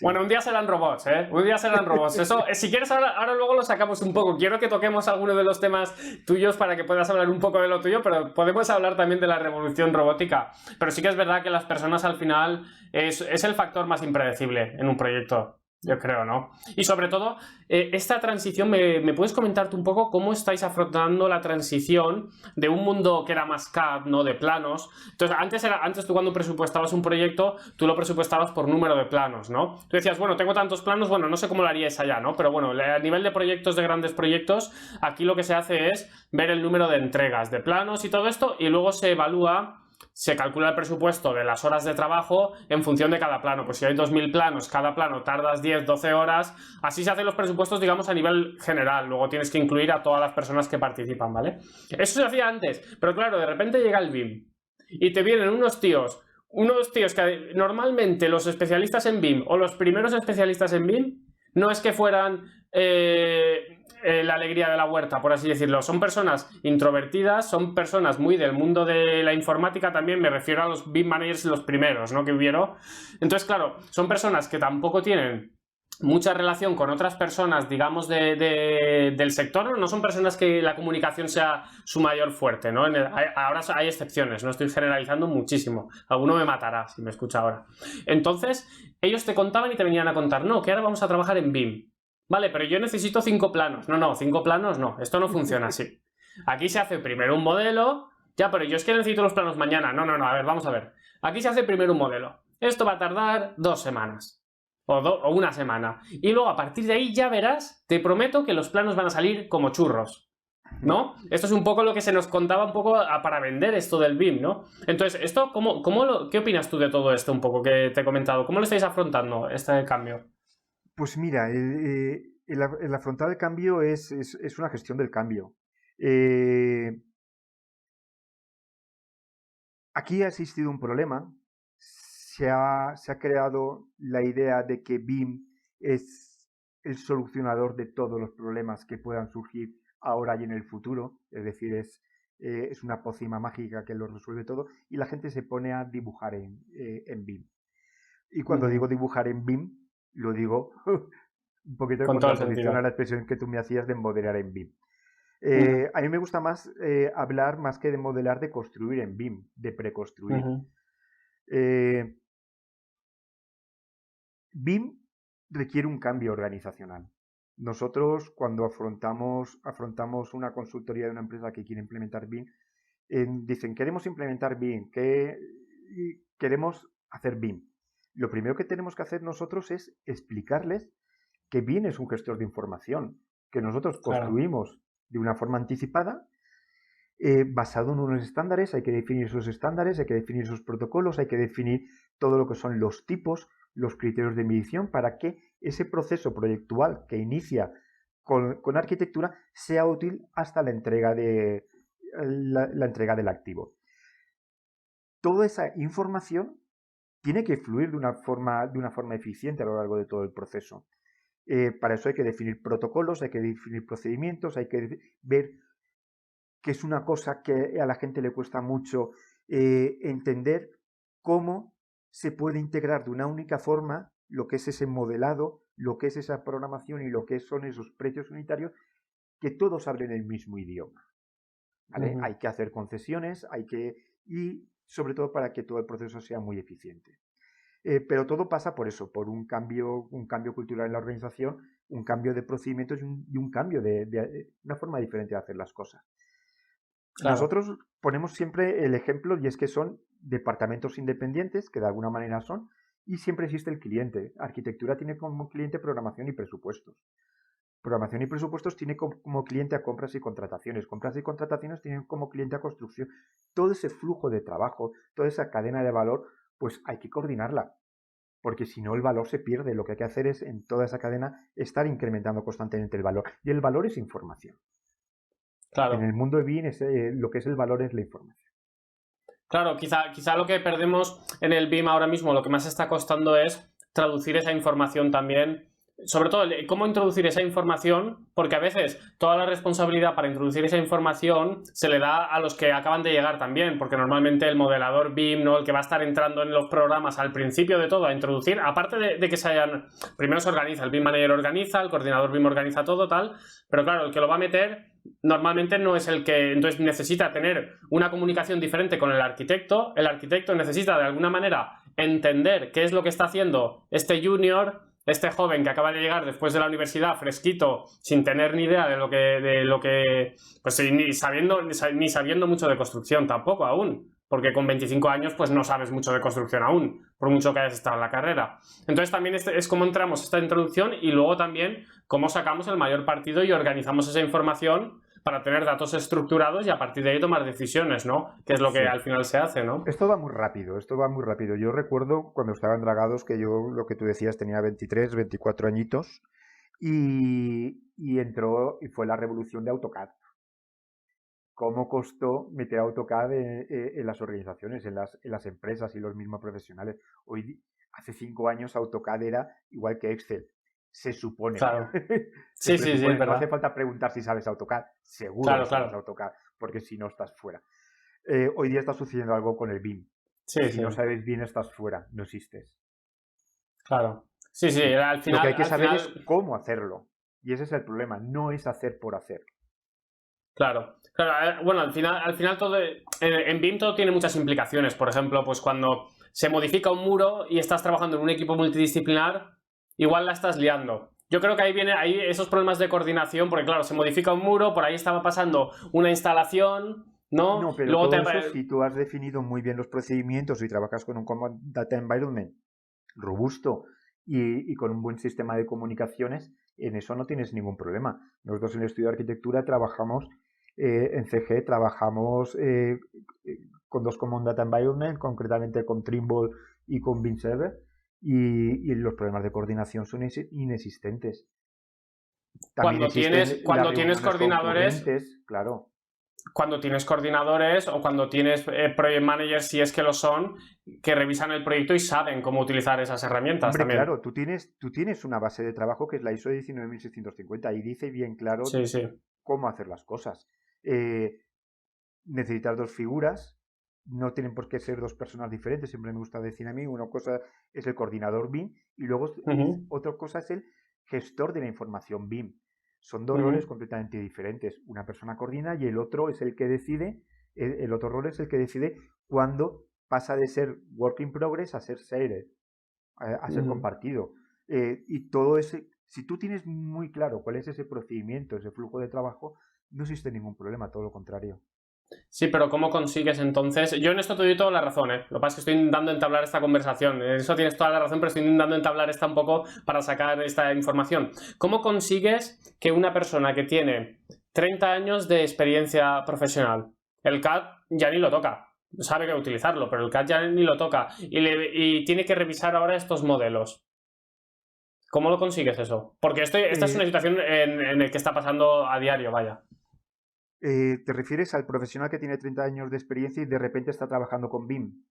Bueno, Sí. un día serán robots, ¿eh? Un día serán robots. Eso, si quieres, ahora luego lo sacamos un poco. Quiero que toquemos alguno de los temas tuyos para que puedas hablar un poco de lo tuyo, pero podemos hablar también de la revolución robótica. Pero sí que es verdad que las personas al final es el factor más impredecible en un proyecto. Yo creo, ¿no? Y sobre todo, esta transición, ¿me puedes comentarte un poco cómo estáis afrontando la transición de un mundo que era más CAD, ¿no? De planos. Entonces, antes tú cuando presupuestabas un proyecto, tú lo presupuestabas por número de planos, ¿no? Tú decías, bueno, tengo tantos planos, bueno, no sé cómo lo haríais allá, ¿no? Pero bueno, a nivel de proyectos, de grandes proyectos, aquí lo que se hace es ver el número de entregas de planos y todo esto, y luego se calcula el presupuesto de las horas de trabajo en función de cada plano. Pues si hay 2000 planos, cada plano tardas 10, 12 horas. Así se hacen los presupuestos, digamos, a nivel general. Luego tienes que incluir a todas las personas que participan, ¿vale? Eso se hacía antes, pero claro, de repente llega el BIM y te vienen unos tíos que normalmente los especialistas en BIM o los primeros especialistas en BIM no es que fueran la alegría de la huerta, por así decirlo. Son personas introvertidas, son personas muy del mundo de la informática también, me refiero a los BIM managers los primeros, ¿no? Que hubieron. Entonces, claro, son personas que tampoco tienen mucha relación con otras personas, digamos, del sector. No son personas que la comunicación sea su mayor fuerte, ¿no? Ahora hay excepciones, no estoy generalizando muchísimo. Alguno me matará si me escucha ahora. Entonces, ellos te contaban y te venían a contar, no, que ahora vamos a trabajar en BIM. Vale, pero yo necesito 5 planos. No, 5 planos no, esto no funciona así. Aquí se hace primero un modelo. Ya, pero yo es que necesito los planos mañana. No, a ver, vamos a ver. Aquí se hace primero un modelo. Esto va a tardar 2 semanas. O una semana. Y luego a partir de ahí ya verás, te prometo que los planos van a salir como churros, ¿no? Esto es un poco lo que se nos contaba un poco para vender esto del BIM, ¿no? Entonces, esto, ¿qué opinas tú de todo esto un poco que te he comentado? ¿Cómo lo estáis afrontando este cambio? Pues mira, el afrontar el cambio es una gestión del cambio. Aquí ha existido un problema. Se ha creado la idea de que BIM es el solucionador de todos los problemas que puedan surgir ahora y en el futuro. Es decir, es una pócima mágica que lo resuelve todo, y la gente se pone a dibujar en BIM. Y cuando digo dibujar en BIM, lo digo un poquito en Con todo el contraposición sentido. a la expresión que tú me hacías de modelar en BIM. A mí me gusta más hablar, más que de modelar, de construir en BIM, de preconstruir. BIM requiere un cambio organizacional. Nosotros, cuando afrontamos una consultoría de una empresa que quiere implementar BIM, dicen, queremos implementar BIM, queremos hacer BIM. Lo primero que tenemos que hacer nosotros es explicarles que BIM es un gestor de información, que nosotros construimos de una forma anticipada, basado en unos estándares. Hay que definir esos estándares, hay que definir esos protocolos, hay que definir todo lo que son los tipos, los criterios de medición, para que ese proceso proyectual que inicia con arquitectura sea útil hasta la entrega la entrega del activo. Toda esa información tiene que fluir de una forma eficiente a lo largo de todo el proceso. Para eso hay que definir protocolos, hay que definir procedimientos, hay que ver que es una cosa que a la gente le cuesta mucho entender, cómo se puede integrar de una única forma lo que es ese modelado, lo que es esa programación y lo que son esos precios unitarios, que todos hablen el mismo idioma. ¿Vale? Hay que hacer concesiones, y sobre todo para que todo el proceso sea muy eficiente. Pero todo pasa por eso, por un cambio cultural en la organización, un cambio de procedimientos y un cambio de una forma diferente de hacer las cosas. Nosotros ponemos siempre el ejemplo, y es que son departamentos independientes, que de alguna manera son, y siempre existe el cliente. Arquitectura tiene como cliente programación y presupuestos. Programación y presupuestos tiene como cliente a compras y contrataciones. Compras y contrataciones tienen como cliente a construcción. Todo ese flujo de trabajo, toda esa cadena de valor, pues hay que coordinarla, porque si no el valor se pierde. Lo que hay que hacer es, en toda esa cadena, estar incrementando constantemente el valor. Y el valor es información. En el mundo de BIM lo que es el valor es la información. Claro, quizá lo que perdemos en el BIM ahora mismo, lo que más está costando es traducir esa información también. Sobre todo, cómo introducir esa información, porque a veces toda la responsabilidad para introducir esa información se le da a los que acaban de llegar también, porque normalmente el modelador BIM, ¿no? El que va a estar entrando en los programas al principio de todo a introducir, aparte de que primero se organiza, el BIM Manager organiza, el coordinador BIM organiza todo, tal, pero claro, el que lo va a meter normalmente no es el que, entonces necesita tener una comunicación diferente con el arquitecto necesita de alguna manera entender qué es lo que está haciendo este junior, este joven que acaba de llegar después de la universidad, fresquito, sin tener ni idea de lo que pues ni sabiendo mucho de construcción tampoco aún, porque con 25 años pues no sabes mucho de construcción aún, por mucho que hayas estado en la carrera. Entonces también es como entramos esta introducción, y luego también cómo sacamos el mayor partido y organizamos esa información para tener datos estructurados y a partir de ahí tomar decisiones, ¿no? Que es lo que al final se hace, ¿no? Esto va muy rápido. Yo recuerdo cuando estaba en Dragados, que yo, lo que tú decías, tenía 23, 24 añitos, y entró y fue la revolución de AutoCAD. ¿Cómo costó meter AutoCAD en las organizaciones, en las empresas y los mismos profesionales? Hace 5 años AutoCAD era igual que Excel. se supone. Claro. Se Sí, sí, sí, presupone, es no hace verdad. falta preguntar si sabes AutoCAD, seguro Claro, que sabes claro. AutoCAD, porque si no estás fuera. Hoy día está sucediendo algo con el BIM. Sí, Si sí, no sabes BIM estás fuera, no existes. claro. Sí, sí, Lo que hay que al saber es final, cómo hacerlo. Y ese es el problema, no es hacer por hacer. claro. Claro, bueno, al final todo, en BIM todo tiene muchas implicaciones. Por ejemplo, pues cuando se modifica un muro y estás trabajando en un equipo multidisciplinar, igual la estás liando. Yo creo que ahí viene ahí esos problemas de coordinación, porque claro, se modifica un muro, por ahí estaba pasando una instalación, ¿no? No, pero Luego todo eso, si tú has definido muy bien los procedimientos y trabajas con un Common Data Environment robusto y con un buen sistema de comunicaciones, en eso no tienes ningún problema. Nosotros en el estudio de arquitectura trabajamos, en CG trabajamos con dos Common Data Environment, concretamente con Trimble y con Beam Server, y los problemas de coordinación son inexistentes. También existen las cuando tienes reuniones coordinadores, concurrentes, claro. o cuando tienes project managers, si es que lo son, que revisan el proyecto y saben cómo utilizar esas herramientas Hombre, también. claro, tú tienes una base de trabajo que es la ISO 19650 y dice bien claro Sí, sí. cómo hacer las cosas. Eh, necesitas dos figuras, no tienen por qué ser dos personas diferentes, siempre me gusta decir a mí, una cosa es el coordinador BIM y luego Ujú, otra cosa es el gestor de la información BIM. Son dos roles ujú. completamente diferentes. Una persona coordina y el otro es el que decide, el otro rol es el que decide cuándo pasa de ser work in progress a ser shared, a ser Ujú. compartido. Y todo ese, si tú tienes muy claro cuál es ese procedimiento, ese flujo de trabajo, no existe ningún problema, todo lo contrario. Sí, pero ¿cómo consigues entonces? Yo en esto te doy toda la razón, ¿eh? Lo que pasa es que estoy intentando entablar esta conversación. En eso tienes toda la razón, pero estoy intentando entablar esta un poco para sacar esta información. ¿Cómo consigues que una persona que tiene 30 años de experiencia profesional, el CAD ya ni lo toca, sabe que utilizarlo, pero el CAD ya ni lo toca y tiene que revisar ahora estos modelos? ¿Cómo lo consigues eso? Porque esta es una Eh, situación en la que está pasando a diario, vaya. ¿Te refieres al profesional que tiene 30 años de experiencia y de repente está trabajando con BIM?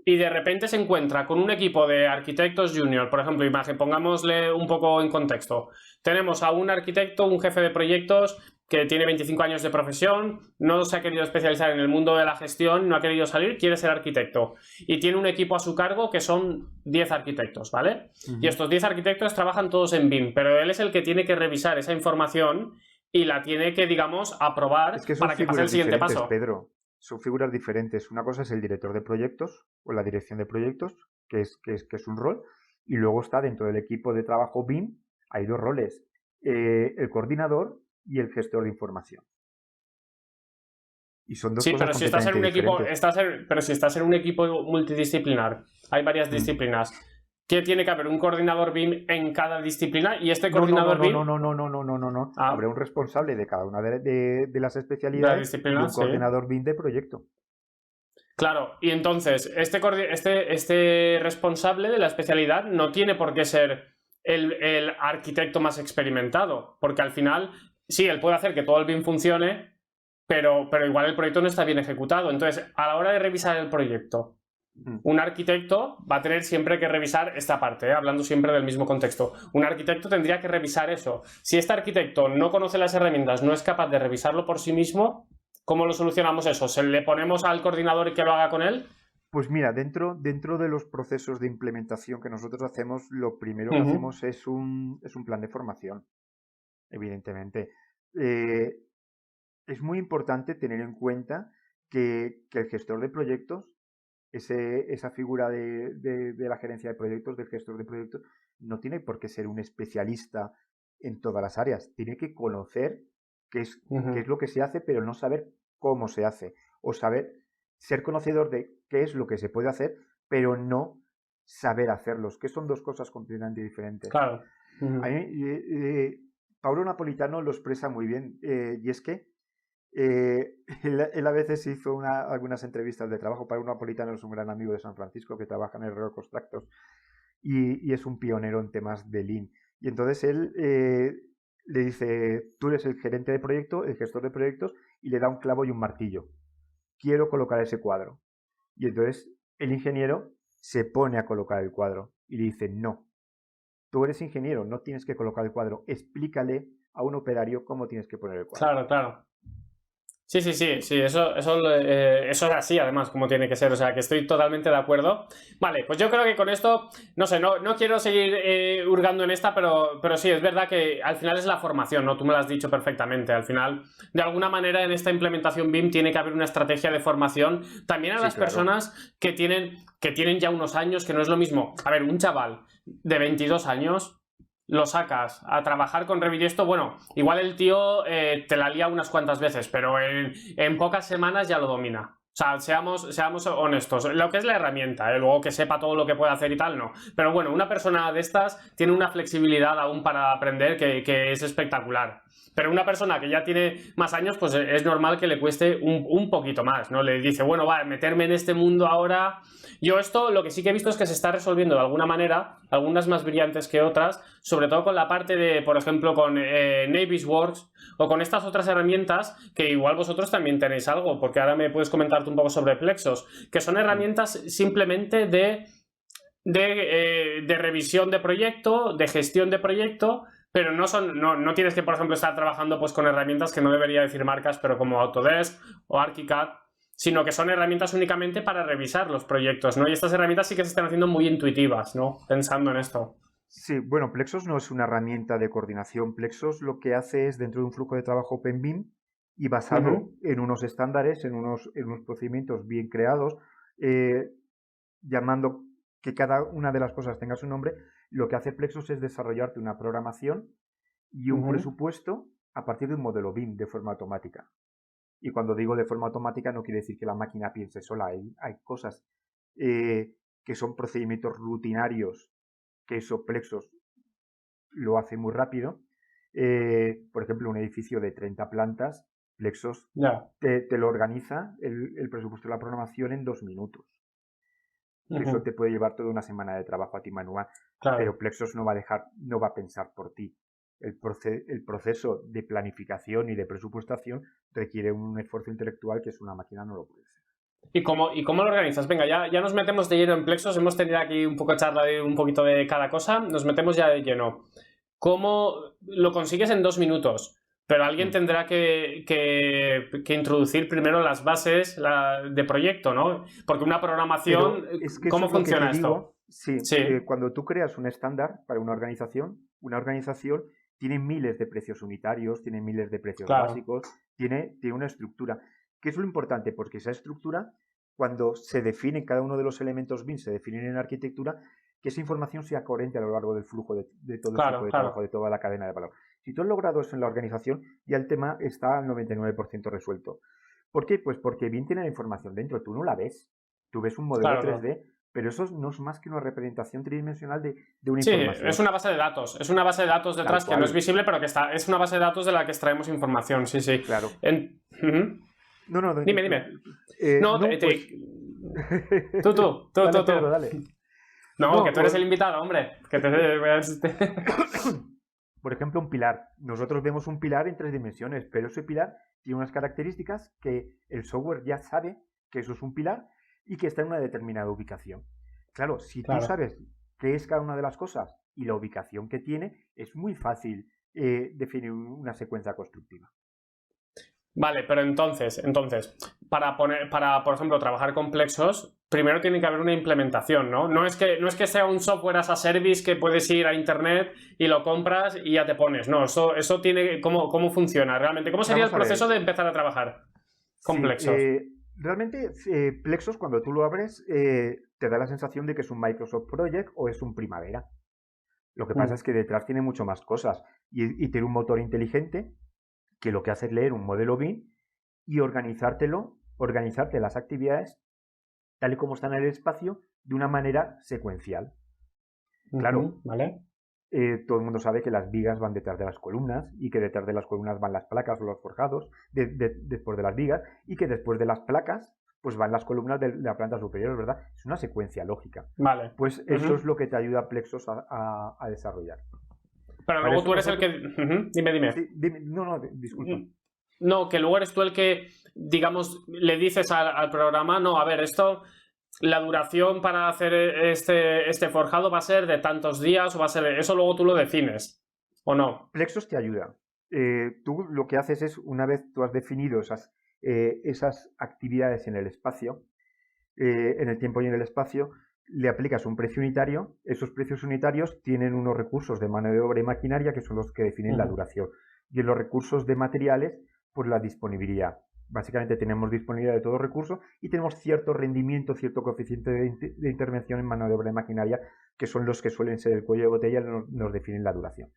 Y de repente se encuentra con un equipo de arquitectos junior, por ejemplo, imagen, pongámosle un poco en contexto. Tenemos a un arquitecto, un jefe de proyectos que tiene 25 años de profesión, no se ha querido especializar en el mundo de la gestión, no ha querido salir, quiere ser arquitecto. Y tiene un equipo a su cargo que son 10 arquitectos, ¿vale? Y Ujú. estos 10 arquitectos trabajan todos en BIM, pero él es el que tiene que revisar esa información y la tiene que, digamos, aprobar Es que son para que pase el figuras siguiente diferentes, paso. Pedro. Son figuras diferentes. Una cosa es el director de proyectos o la dirección de proyectos, que es un rol, y luego está dentro del equipo de trabajo BIM, hay dos roles, el coordinador y el gestor de información. Y son dos Sí, cosas pero si estás en completamente un equipo, diferentes. pero si estás en un equipo multidisciplinar, hay varias Mm. disciplinas. ¿Qué tiene que haber? Un coordinador BIM en cada disciplina y este No, no, no, coordinador no, no, BIM, no, no, no, no, no, no, no. Habrá ah, un responsable de cada una de las de la especialidades y disciplina, un sí. coordinador BIM de proyecto. Claro, y entonces este responsable de la especialidad no tiene por qué ser el arquitecto más experimentado, porque al final, sí, él puede hacer que todo el BIM funcione, pero igual el proyecto no está bien ejecutado. Entonces, a la hora de revisar el proyecto, Mm. un arquitecto va a tener siempre que revisar esta parte, hablando siempre del mismo contexto. Un arquitecto tendría que revisar eso. Si este arquitecto no conoce las herramientas, no es capaz de revisarlo por sí mismo, ¿cómo lo solucionamos eso? ¿Se le ponemos al coordinador y que lo haga con él? Pues mira, dentro de los procesos de implementación que nosotros hacemos, lo primero que Ujú. hacemos es un plan de formación, evidentemente. Eh, es muy importante tener en cuenta que el gestor de proyectos, esa figura de la gerencia de proyectos, del gestor de proyectos, no tiene por qué ser un especialista en todas las áreas. Tiene que conocer qué es, qué es Ujú. lo que se hace, pero no saber cómo se hace. O saber ser conocedor de qué es lo que se puede hacer, pero no saber hacerlos, que son dos cosas completamente diferentes. Claro. A mí, Ujú. Pablo Napolitano lo expresa muy bien, y es que él a veces hizo algunas entrevistas de trabajo. Pablo Napolitano es un gran amigo de San Francisco que trabaja en Herrero Constructors y es un pionero en temas de Lean. Y entonces él le dice, tú eres el gerente de proyecto, el gestor de proyectos, y le da un clavo y un martillo. Quiero colocar ese cuadro. Y entonces el ingeniero se pone a colocar el cuadro y le dice, no, Tú eres ingeniero, no tienes que colocar el cuadro. Explícale a un operario cómo tienes que poner el cuadro. Claro, claro. Sí, eso es así, además, como tiene que ser, o sea, que estoy totalmente de acuerdo. Vale, pues yo creo que con esto, no sé, no quiero seguir hurgando en esta, pero sí, es verdad que al final es la formación, ¿no? Tú me lo has dicho perfectamente, al final, de alguna manera en esta implementación BIM tiene que haber una estrategia de formación también a las personas que tienen ya unos años, que no es lo mismo. A ver, un chaval de 22 años... lo sacas a trabajar con Revit y esto, bueno, igual el tío te la lía unas cuantas veces, pero en pocas semanas ya lo domina. O sea, seamos honestos. Lo que es la herramienta, luego que sepa todo lo que puede hacer y tal, no. Pero bueno, una persona de estas tiene una flexibilidad aún para aprender que es espectacular. Pero una persona que ya tiene más años, pues es normal que le cueste un poquito más, ¿no? Le dice, bueno, va, meterme en este mundo ahora... Yo esto lo que sí que he visto es que se está resolviendo de alguna manera, algunas más brillantes que otras, sobre todo con la parte de, por ejemplo, con Navisworks o con estas otras herramientas que igual vosotros también tenéis algo, porque ahora me puedes comentarte un poco sobre Plexos, que son herramientas simplemente de revisión de proyecto, de gestión de proyecto, pero no tienes que, por ejemplo, estar trabajando pues con herramientas que no debería decir marcas, pero como Autodesk o ArchiCAD, sino que son herramientas únicamente para revisar los proyectos, ¿no? Y estas herramientas sí que se están haciendo muy intuitivas, ¿no? Pensando en esto. Sí, bueno, Plexos no es una herramienta de coordinación. Plexos lo que hace es, dentro de un flujo de trabajo OpenBIM y basado en unos estándares, en unos procedimientos bien creados, llamando que cada una de las cosas tenga su nombre, lo que hace Plexos es desarrollarte una programación y un presupuesto a partir de un modelo BIM de forma automática. Y cuando digo de forma automática no quiere decir que la máquina piense sola. Hay cosas que son procedimientos rutinarios, que eso Plexos lo hace muy rápido. Por ejemplo, un edificio de 30 plantas, Plexos te lo organiza el presupuesto de la programación en 2 minutos. Eso te puede llevar toda una semana de trabajo a ti manual, pero Plexos no va a pensar por ti. El proceso de planificación y de presupuestación requiere un esfuerzo intelectual que es una máquina no lo puede hacer. ¿Y cómo lo organizas? Venga, ya nos metemos de lleno en Plexos. Hemos tenido aquí un poco de charla de un poquito de cada cosa. Nos metemos ya de lleno. ¿Cómo lo consigues en 2 minutos? Pero alguien tendrá que introducir primero las bases de proyecto, ¿no? Porque una programación... ¿Cómo funciona esto? Sí. Cuando tú creas un estándar para una organización tiene miles de precios unitarios, tiene miles de precios básicos, tiene una estructura. ¿Qué es lo importante? Porque esa estructura, cuando se define cada uno de los elementos BIM, se definen en arquitectura, que esa información sea coherente a lo largo del flujo de todo el flujo de trabajo, de toda la cadena de valor. Si tú has logrado eso en la organización, ya el tema está al 99% resuelto. ¿Por qué? Pues porque BIM tiene la información dentro, tú no la ves. Tú ves un modelo 3D, pero eso no es más que una representación tridimensional de una información. Sí, es una base de datos. Es una base de datos detrás que no es visible, pero que está. Es una base de datos de la que extraemos información, sí. Claro. No, dime. Pues... Tú. Dale. No, que tú eres el invitado, hombre. Por ejemplo, un pilar. Nosotros vemos un pilar en 3 dimensiones, pero ese pilar tiene unas características que el software ya sabe que eso es un pilar y que está en una determinada ubicación. Claro, si tú sabes qué es cada una de las cosas y la ubicación que tiene, es muy fácil definir una secuencia constructiva. Vale, pero entonces, para, por ejemplo, trabajar con Plexos, primero tiene que haber una implementación, ¿no? No es que sea un software as a service que puedes ir a internet y lo compras y ya te pones. No, eso tiene... ¿Cómo funciona realmente? ¿Cómo sería el proceso de empezar a trabajar con Plexos? Realmente, Plexos, cuando tú lo abres, te da la sensación de que es un Microsoft Project o es un Primavera. Lo que pasa es que detrás tiene mucho más cosas y tiene un motor inteligente que lo que hace es leer un modelo BIM y organizarte las actividades tal y como están en el espacio de una manera secuencial. Claro, ¿vale? Todo el mundo sabe que las vigas van detrás de las columnas y que detrás de las columnas van las placas o los forjados después de las vigas y que después de las placas pues van las columnas de la planta superior, ¿verdad? Es una secuencia lógica. Vale. Pues eso es lo que te ayuda a Plexos a desarrollar. Pero luego tú eres el que... Dime. Sí, no, disculpa. No, que luego eres tú el que, digamos, le dices al programa, no, a ver, esto la duración para hacer este forjado va a ser de tantos días o va a ser... Eso luego tú lo defines, ¿o no? Plexos te ayuda. Tú lo que haces es, una vez tú has definido esas actividades en el espacio, en el tiempo y en el espacio, le aplicas un precio unitario. Esos precios unitarios tienen unos recursos de mano de obra y maquinaria que son los que definen la duración. Y en los recursos de materiales, pues la disponibilidad. Básicamente tenemos disponibilidad de todo recurso y tenemos cierto rendimiento, cierto coeficiente de intervención en mano de obra y maquinaria, que son los que suelen ser el cuello de botella y nos definen la duración.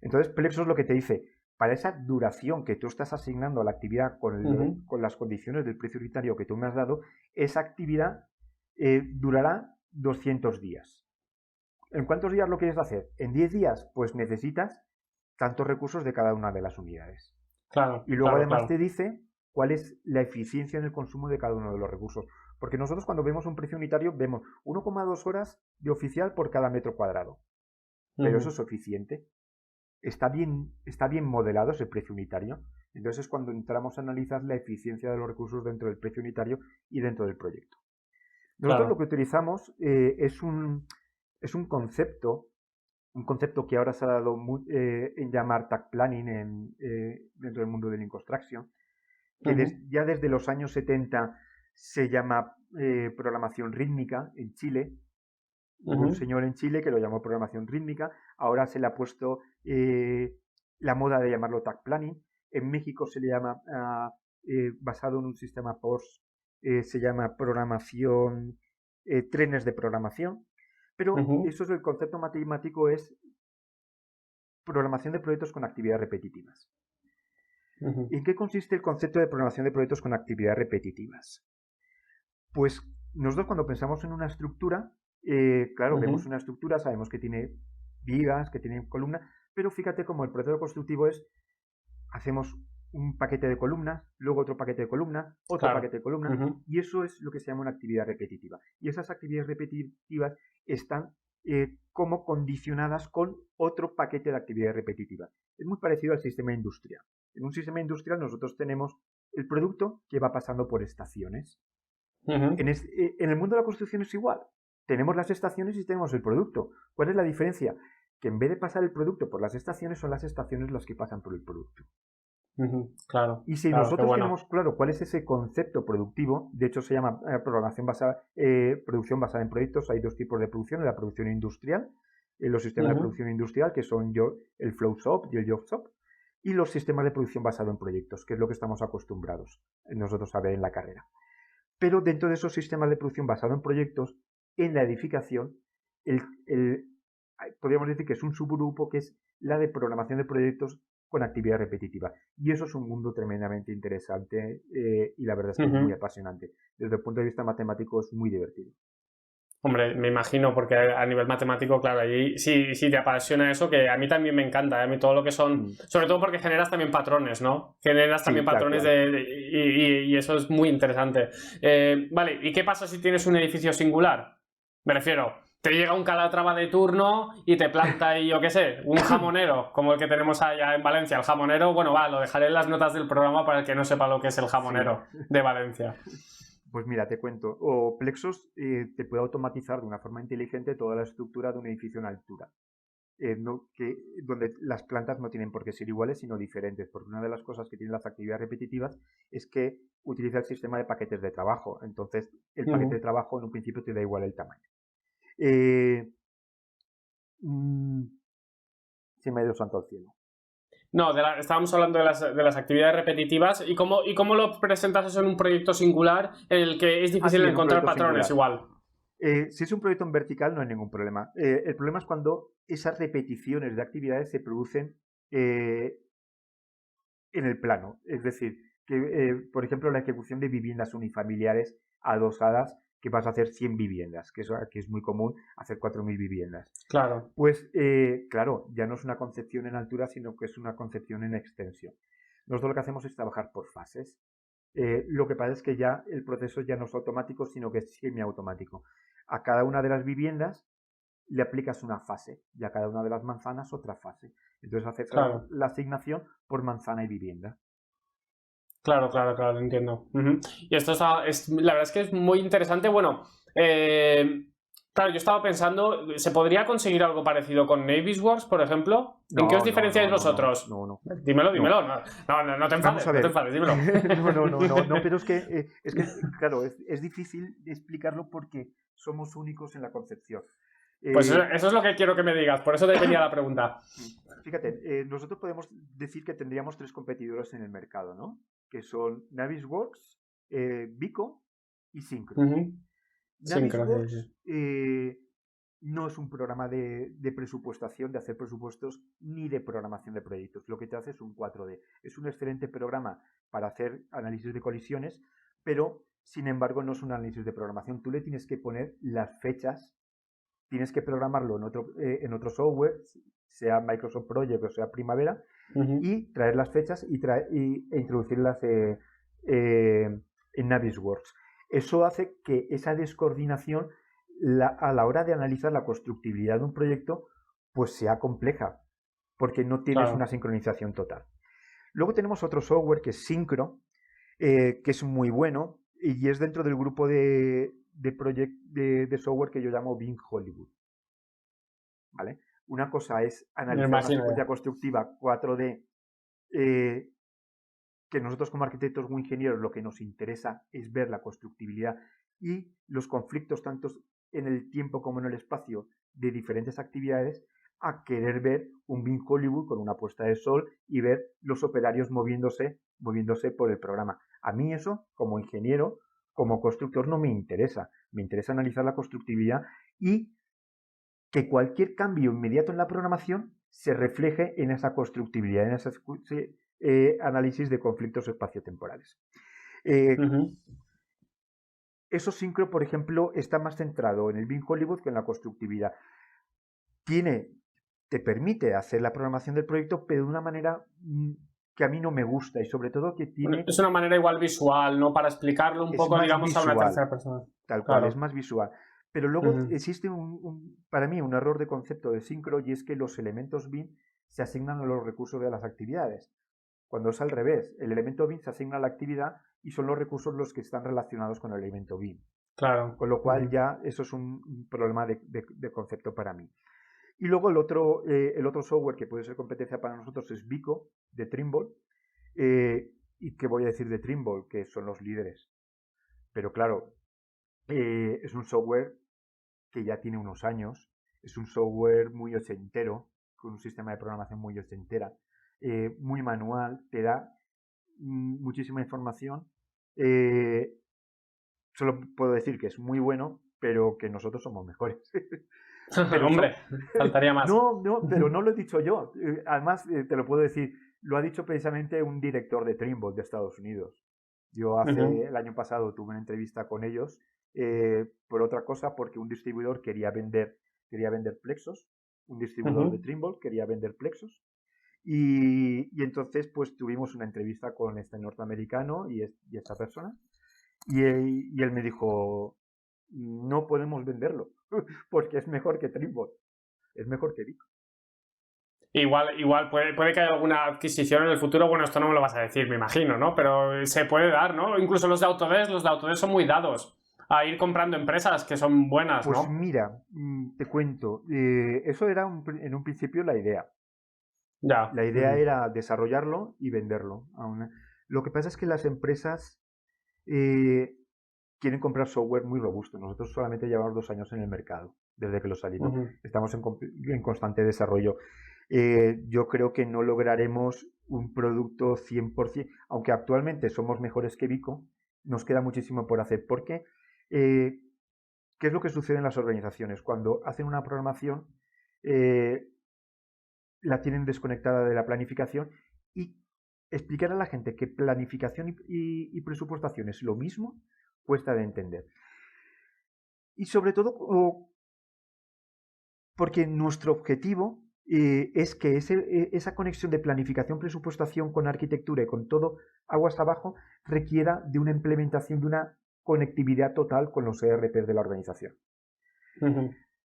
Entonces, Plexos lo que te dice, para esa duración que tú estás asignando a la actividad con las condiciones del precio unitario que tú me has dado, esa actividad durará 200 días. ¿En cuántos días lo quieres hacer? En 10 días, pues necesitas tantos recursos de cada una de las unidades. Claro. Y luego además te dice cuál es la eficiencia en el consumo de cada uno de los recursos. Porque nosotros cuando vemos un precio unitario vemos 1,2 horas de oficial por cada metro cuadrado. Pero eso es eficiente. Está bien modelado ese precio unitario. Entonces es cuando entramos a analizar la eficiencia de los recursos dentro del precio unitario y dentro del proyecto. Nosotros lo que utilizamos es un concepto que ahora se ha dado en llamar tag planning dentro del mundo del Lean Construction, que ya desde los años 70 se llama programación rítmica en Chile. Hubo un señor en Chile que lo llamó programación rítmica, ahora se le ha puesto la moda de llamarlo tag planning. En México se le llama, basado en un sistema PORS, se llama programación, trenes de programación, pero eso es el concepto matemático, es programación de proyectos con actividades repetitivas. ¿En qué consiste el concepto de programación de proyectos con actividades repetitivas? Pues nosotros cuando pensamos en una estructura, claro, vemos una estructura, sabemos que tiene vigas, que tiene columnas, pero fíjate cómo el proceso constructivo es, hacemos un paquete de columnas, luego otro paquete de columnas, otro paquete de columnas, y eso es lo que se llama una actividad repetitiva. Y esas actividades repetitivas están como condicionadas con otro paquete de actividades repetitivas. Es muy parecido al sistema industrial. En un sistema industrial nosotros tenemos el producto que va pasando por estaciones. En el mundo de la construcción es igual. Tenemos las estaciones y tenemos el producto. ¿Cuál es la diferencia? Que en vez de pasar el producto por las estaciones, son las estaciones las que pasan por el producto. Claro. Y si nosotros tenemos claro cuál es ese concepto productivo, de hecho se llama producción basada en proyectos. Hay dos tipos de producción: la producción industrial, los sistemas de producción industrial, que son el flow shop y el job shop, y los sistemas de producción basado en proyectos, que es lo que estamos acostumbrados nosotros a ver en la carrera. Pero dentro de esos sistemas de producción basado en proyectos, en la edificación, podríamos decir que es un subgrupo que es la de programación de proyectos con actividad repetitiva. Y eso es un mundo tremendamente interesante y la verdad es que es muy apasionante. Desde el punto de vista matemático es muy divertido. Hombre, me imagino, porque a nivel matemático, claro, allí sí te apasiona eso, que a mí también me encanta, a mí todo lo que son, sobre todo porque generas también patrones, ¿no? Generas también patrones y eso es muy interesante. Vale, ¿y qué pasa si tienes un edificio singular? Me refiero, te llega un calatrava de turno y te planta ahí, yo qué sé, un jamonero, como el que tenemos allá en Valencia. El jamonero, bueno, lo dejaré en las notas del programa para el que no sepa lo que es el jamonero de Valencia. Pues mira, te cuento. Plexos te puede automatizar de una forma inteligente toda la estructura de un edificio en altura. Donde las plantas no tienen por qué ser iguales, sino diferentes. Porque una de las cosas que tienen las actividades repetitivas es que utiliza el sistema de paquetes de trabajo. Entonces, el paquete de trabajo en un principio te da igual el tamaño. Se me ha ido santo al cielo. No, estábamos hablando de las actividades repetitivas y cómo lo presentas eso en un proyecto singular en el que es difícil encontrar patrones igual. Si es un proyecto en vertical no hay ningún problema. El problema es cuando esas repeticiones de actividades se producen en el plano. Es decir, que por ejemplo la ejecución de viviendas unifamiliares adosadas, que vas a hacer 100 viviendas, que es muy común hacer 4.000 viviendas. Claro. Pues claro, ya no es una concepción en altura, sino que es una concepción en extensión. Nosotros lo que hacemos es trabajar por fases. Lo que pasa es que ya el proceso ya no es automático, sino que es semiautomático. A cada una de las viviendas le aplicas una fase y a cada una de las manzanas otra fase. Entonces haces la asignación por manzana y vivienda. Claro, entiendo. Y esto la verdad es que es muy interesante. Bueno, claro, yo estaba pensando, ¿se podría conseguir algo parecido con Navisworks, por ejemplo? ¿En qué os diferenciáis vosotros? No. Dímelo. No te Vamos a ver. dímelo. No, pero es que claro, es difícil explicarlo porque somos únicos en la concepción. Pues eso es lo que quiero que me digas, por eso te venía la pregunta. Fíjate, nosotros podemos decir que tendríamos 3 competidores en el mercado, ¿no? Que son Navisworks, Vico y Syncro. Navisworks no es un programa de presupuestación, de hacer presupuestos, ni de programación de proyectos. Lo que te hace es un 4D. Es un excelente programa para hacer análisis de colisiones, pero sin embargo no es un análisis de programación. Tú le tienes que poner las fechas, tienes que programarlo en otro software, sea Microsoft Project o sea Primavera, y traer las fechas e introducirlas en Navisworks. Eso hace que esa descoordinación a la hora de analizar la constructibilidad de un proyecto pues sea compleja, porque no tienes una sincronización total. Luego tenemos otro software que es Syncro, que es muy bueno y es dentro del grupo de software que yo llamo Bing Hollywood. ¿Vale? Una cosa es analizar una secuencia constructiva 4D, que nosotros como arquitectos o ingenieros lo que nos interesa es ver la constructibilidad y los conflictos tanto en el tiempo como en el espacio de diferentes actividades, a querer ver un Bing Hollywood con una puesta de sol y ver los operarios moviéndose por el programa. A mí eso, como ingeniero, como constructor, no me interesa. Me interesa analizar la constructividad y que cualquier cambio inmediato en la programación se refleje en esa constructibilidad, en ese análisis de conflictos espaciotemporales. Eso Syncro, por ejemplo, está más centrado en el Bing Hollywood que en la constructividad. Te permite hacer la programación del proyecto, pero de una manera que a mí no me gusta y sobre todo que tiene... Es una manera igual visual, ¿no? Para explicarlo un poco, digamos, a una tercera persona. Tal cual, es más visual. Pero luego existe para mí un error de concepto de Syncro y es que los elementos BIM se asignan a los recursos de las actividades. Cuando es al revés, el elemento BIM se asigna a la actividad y son los recursos los que están relacionados con el elemento BIM. Claro. Con lo cual ya eso es un problema de concepto para mí. Y luego el otro software que puede ser competencia para nosotros es Vico, de Trimble. ¿Y qué voy a decir de Trimble? Que son los líderes. Pero claro, es un software que ya tiene unos años. Es un software muy ochentero, con un sistema de programación muy ochentera. Muy manual, te da muchísima información. Solo puedo decir que es muy bueno, pero que nosotros somos mejores. Pero hombre, faltaría más. No, pero no lo he dicho yo. Además, te lo puedo decir, lo ha dicho precisamente un director de Trimble de Estados Unidos. Yo el año pasado tuve una entrevista con ellos por otra cosa, porque un distribuidor quería vender Plexos, un distribuidor de Trimble quería vender Plexos, y entonces pues tuvimos una entrevista con este norteamericano y esta persona, y él me dijo, no podemos venderlo, porque es mejor que Trimble, es mejor que Vico. Igual puede que haya alguna adquisición en el futuro. Bueno, esto no me lo vas a decir, me imagino, ¿no? Pero se puede dar, ¿no? Incluso los de Autodesk son muy dados a ir comprando empresas que son buenas, ¿no? Pues mira, te cuento, eso era en un principio la idea. Ya. La idea era desarrollarlo y venderlo. Lo que pasa es que las empresas quieren comprar software muy robusto. Nosotros solamente llevamos 2 años en el mercado, desde que lo salimos. Estamos en constante desarrollo. Yo creo que no lograremos un producto 100%, aunque actualmente somos mejores que Vico, nos queda muchísimo por hacer. Porque, ¿qué es lo que sucede en las organizaciones? Cuando hacen una programación, la tienen desconectada de la planificación, y explicar a la gente que planificación y presupuestación es lo mismo cuesta de entender. Y sobre todo porque nuestro objetivo es que esa conexión de planificación, presupuestación con arquitectura y con todo aguas abajo requiera de una implementación, de una conectividad total con los ERPs de la organización.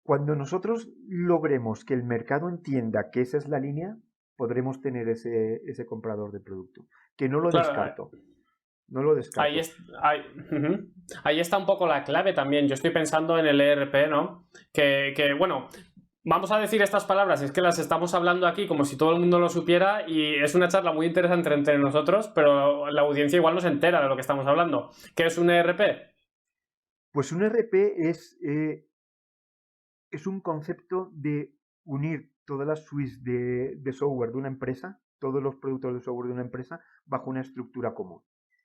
Cuando nosotros logremos que el mercado entienda que esa es la línea, podremos tener ese comprador de producto. Que no lo descarto. no lo Ahí, descarto. ujú. Ahí está un poco la clave también. Yo estoy pensando en el ERP, ¿no? Bueno, vamos a decir estas palabras, es que las estamos hablando aquí como si todo el mundo lo supiera y es una charla muy interesante entre nosotros, pero la audiencia igual no se entera de lo que estamos hablando. ¿Qué es un ERP? Pues un ERP es un concepto de unir todas las suites de software de una empresa, todos los productos de software de una empresa, bajo una estructura común.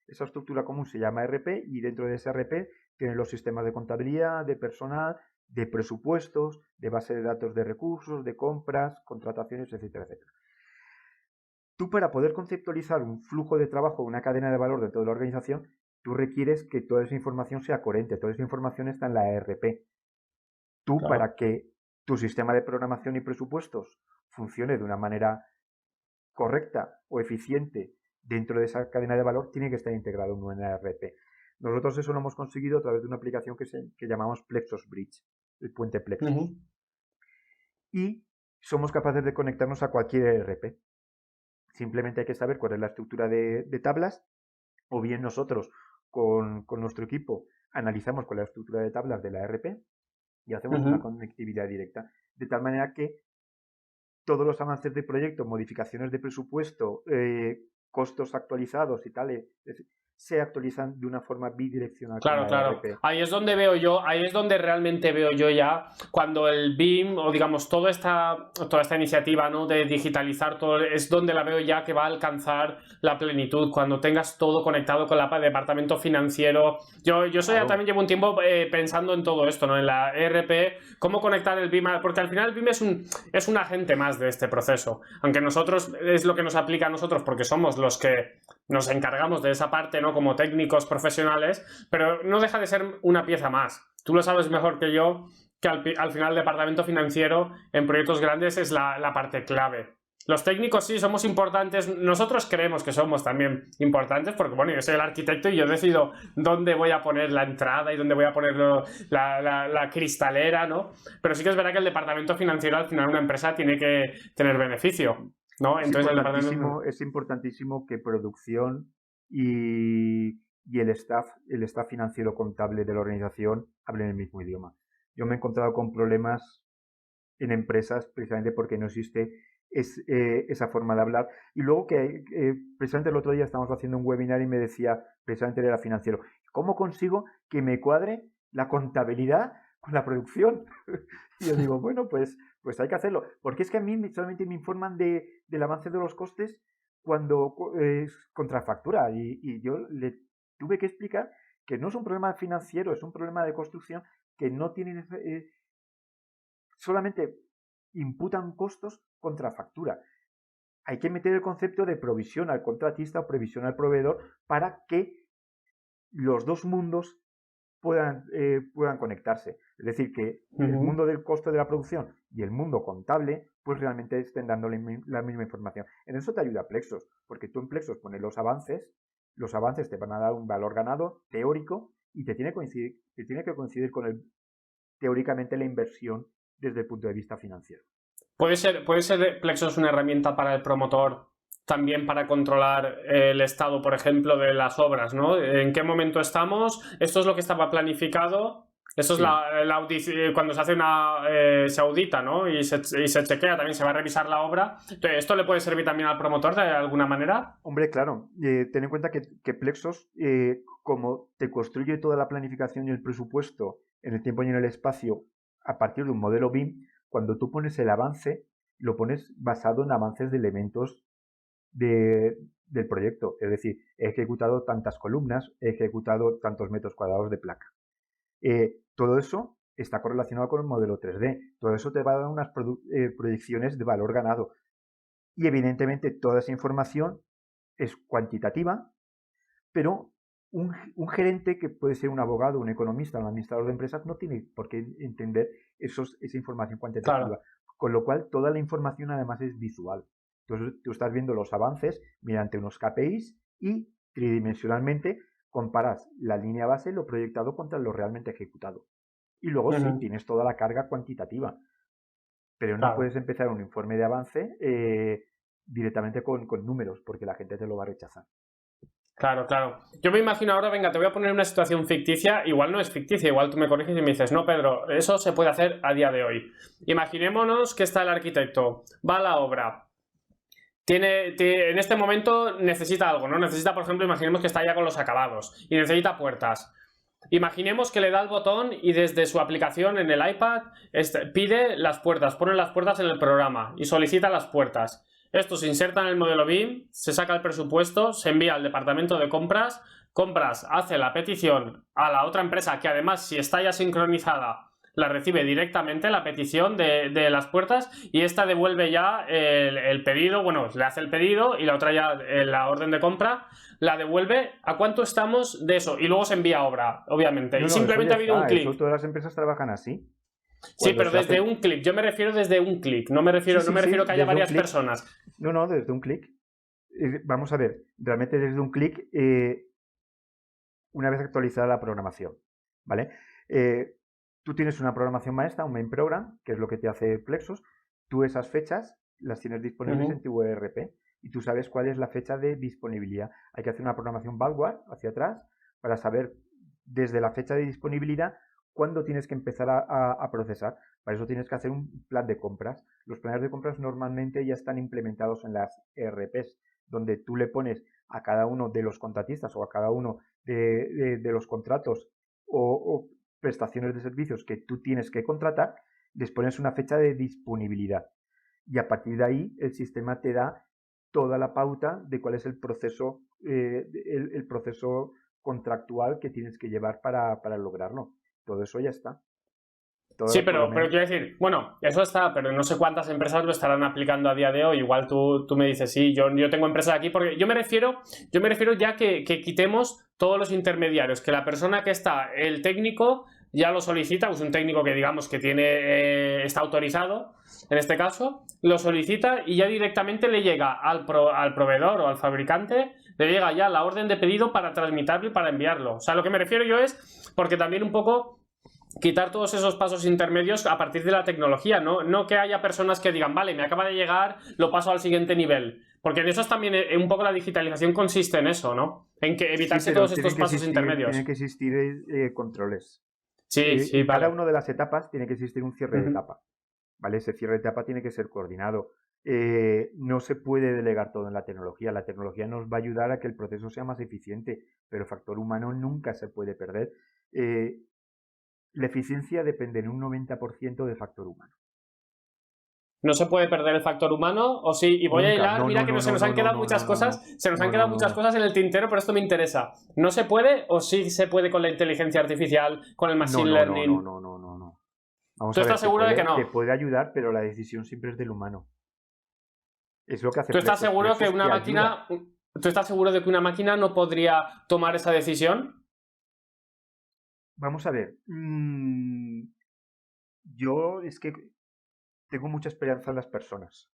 Esa estructura común se llama ERP y dentro de ese ERP tiene los sistemas de contabilidad, de personal, de presupuestos, de base de datos de recursos, de compras, contrataciones, etcétera, etcétera. Tú para poder conceptualizar un flujo de trabajo, una cadena de valor dentro de la organización, tú requieres que toda esa información sea coherente, toda esa información está en la ERP. Tú, Claro. para que tu sistema de programación y presupuestos funcione de una manera correcta o eficiente dentro de esa cadena de valor, tiene que estar integrado en una ERP. Nosotros eso lo hemos conseguido a través de una aplicación que llamamos Plexos Bridge, el puente Plexos. Ujú. Y somos capaces de conectarnos a cualquier ERP. Simplemente hay que saber cuál es la estructura de tablas, o bien nosotros con nuestro equipo analizamos cuál es la estructura de tablas de la ERP y hacemos una Ujú. conectividad directa. De tal manera que todos los avances de proyecto, modificaciones de presupuesto, costos actualizados y tal, se actualizan de una forma bidireccional con Claro, la claro. ERP. Ahí es donde veo yo, ahí es donde realmente veo yo ya cuando el BIM o digamos toda esta iniciativa, ¿no? De digitalizar todo, es donde la veo ya que va a alcanzar la plenitud, cuando tengas todo conectado con el departamento financiero. Yo ya Claro, también llevo un tiempo pensando en todo esto, ¿no? En la ERP, cómo conectar el BIM, porque al final el BIM es un agente más de este proceso. Aunque nosotros es lo que nos aplica a nosotros porque somos los que nos encargamos de esa parte, ¿no? Como técnicos profesionales, pero no deja de ser una pieza más. Tú lo sabes mejor que yo, que al final el departamento financiero en proyectos grandes es la parte clave. Los técnicos sí somos importantes, nosotros creemos que somos también importantes porque, bueno, yo soy el arquitecto y yo decido dónde voy a poner la entrada y dónde voy a poner la cristalera, ¿no? Pero sí que es verdad que el departamento financiero al final una empresa tiene que tener beneficio, ¿no? Entonces el departamento... es importantísimo que producción y el staff financiero contable de la organización hablen el mismo idioma. Yo me he encontrado con problemas en empresas precisamente porque no existe esa forma de hablar. Y luego que precisamente el otro día estábamos haciendo un webinar y me decía, precisamente era financiero, ¿cómo consigo que me cuadre la contabilidad con la producción? Y yo digo, bueno, pues hay que hacerlo. Porque es que a mí solamente me informan del avance de los costes cuando es contrafactura. Y yo le tuve que explicar que no es un problema financiero, es un problema de construcción que no tienen solamente imputan costos contra factura. Hay que meter el concepto de provisión al contratista o provisión al proveedor para que los dos mundos puedan conectarse. Es decir, que el Uh-huh. mundo del costo de la producción y el mundo contable, pues realmente estén dando la misma información. En eso te ayuda Plexos, porque tú en Plexos pones los avances te van a dar un valor ganado teórico y te tiene que coincidir con teóricamente la inversión desde el punto de vista financiero. Puede ser Plexos una herramienta para el promotor también para controlar el estado, por ejemplo, de las obras, ¿no? ¿En qué momento estamos? Esto es lo que estaba planificado. Esto es Sí, cuando se hace se audita, ¿no? Y se chequea, también se va a revisar la obra. Entonces, ¿esto le puede servir también al promotor de alguna manera? hombre, claro, ten en cuenta que Plexos, como te construye toda la planificación y el presupuesto en el tiempo y en el espacio a partir de un modelo BIM, cuando tú pones el avance, lo pones basado en avances de elementos del proyecto. Es decir, he ejecutado tantas columnas, he ejecutado tantos metros cuadrados de placa. Todo eso está correlacionado con el modelo 3D. Todo eso te va a dar unas proyecciones de valor ganado. Y evidentemente toda esa información es cuantitativa, pero un gerente que puede ser un abogado, un economista, un administrador de empresas no tiene por qué entender esa información cuantitativa. Claro. Con lo cual, toda la información además es visual. Entonces, tú estás viendo los avances mediante unos KPIs y tridimensionalmente comparas la línea base, lo proyectado contra lo realmente ejecutado. Y luego sí, Uh-huh. tienes toda la carga cuantitativa, pero no Claro. puedes empezar un informe de avance directamente con números, porque la gente te lo va a rechazar. Claro, claro. Yo me imagino ahora, venga, te voy a poner una situación ficticia, igual no es ficticia, igual tú me corriges y me dices, no, Pedro, eso se puede hacer a día de hoy. Imaginémonos que está el arquitecto, va a la obra, en este momento necesita algo, ¿no? Necesita, por ejemplo, imaginemos que está ya con los acabados y necesita puertas. Imaginemos que le da el botón y desde su aplicación en el iPad pide las puertas, pone las puertas en el programa y solicita las puertas. Esto se inserta en el modelo BIM, se saca el presupuesto, se envía al departamento de compras, compras hace la petición a la otra empresa que además, si está ya sincronizada, la recibe directamente la petición de las puertas y esta devuelve ya el pedido, bueno, le hace el pedido y la otra ya la orden de compra la devuelve. ¿A cuánto estamos de eso? Y luego se envía a obra, obviamente. No, Y no, eso simplemente ya ha habido un está. clic. Eso todas las empresas trabajan así. Sí, pero desde un clic. Yo me refiero desde un clic. No me refiero, Sí, no me sí, refiero que haya desde un varias clic. personas. No, desde un clic. Vamos a ver, realmente desde un clic, una vez actualizada la programación, ¿vale? Tú tienes una programación maestra, un main program, que es lo que te hace Plexus. Tú esas fechas las tienes disponibles en tu ERP y tú sabes cuál es la fecha de disponibilidad. Hay que hacer una programación backward hacia atrás para saber desde la fecha de disponibilidad cuándo tienes que empezar a procesar. Para eso tienes que hacer un plan de compras. Los planes de compras normalmente ya están implementados en las ERPs, donde tú le pones a cada uno de los contratistas o a cada uno de los contratos o prestaciones de servicios que tú tienes que contratar, les pones una fecha de disponibilidad. Y a partir de ahí el sistema te da toda la pauta de cuál es el proceso contractual que tienes que llevar para lograrlo. Todo eso ya está. Sí, pero quiero decir, bueno, eso está, pero no sé cuántas empresas lo estarán aplicando a día de hoy. Igual tú me dices, sí, yo tengo empresas aquí, porque yo me refiero ya que quitemos todos los intermediarios, que la persona que está, el técnico, ya lo solicita, pues un técnico que digamos que está autorizado, en este caso, lo solicita y ya directamente le llega al proveedor o al fabricante, le llega ya la orden de pedido para transmitirlo y para enviarlo. O sea, lo que me refiero yo es, porque también un poco quitar todos esos pasos intermedios a partir de la tecnología, no que haya personas que digan, vale, me acaba de llegar, lo paso al siguiente nivel. Porque en eso es también un poco la digitalización consiste en eso, ¿no? En que evitarse todos estos pasos intermedios. Tienen que existir controles. Sí, En vale. cada una de las etapas tiene que existir un cierre de etapa. ¿Vale? Ese cierre de etapa tiene que ser coordinado. No se puede delegar todo en la tecnología. La tecnología nos va a ayudar a que el proceso sea más eficiente, pero el factor humano nunca se puede perder. La eficiencia depende en un 90% del factor humano. ¿No se puede perder el factor humano? ¿O sí? Y voy a hilar, mira que se nos han quedado muchas cosas, se nos han quedado muchas cosas en el tintero, pero esto me interesa. ¿No se puede o sí se puede con la inteligencia artificial, con el machine learning? No. Vamos ¿Tú estás seguro de que no? Te puede ayudar, pero la decisión siempre es del humano. Es lo que hace. ¿Tú estás seguro que una máquina... ¿Tú estás seguro de que una máquina no podría tomar esa decisión? Vamos a ver. Yo es que tengo mucha esperanza en las personas.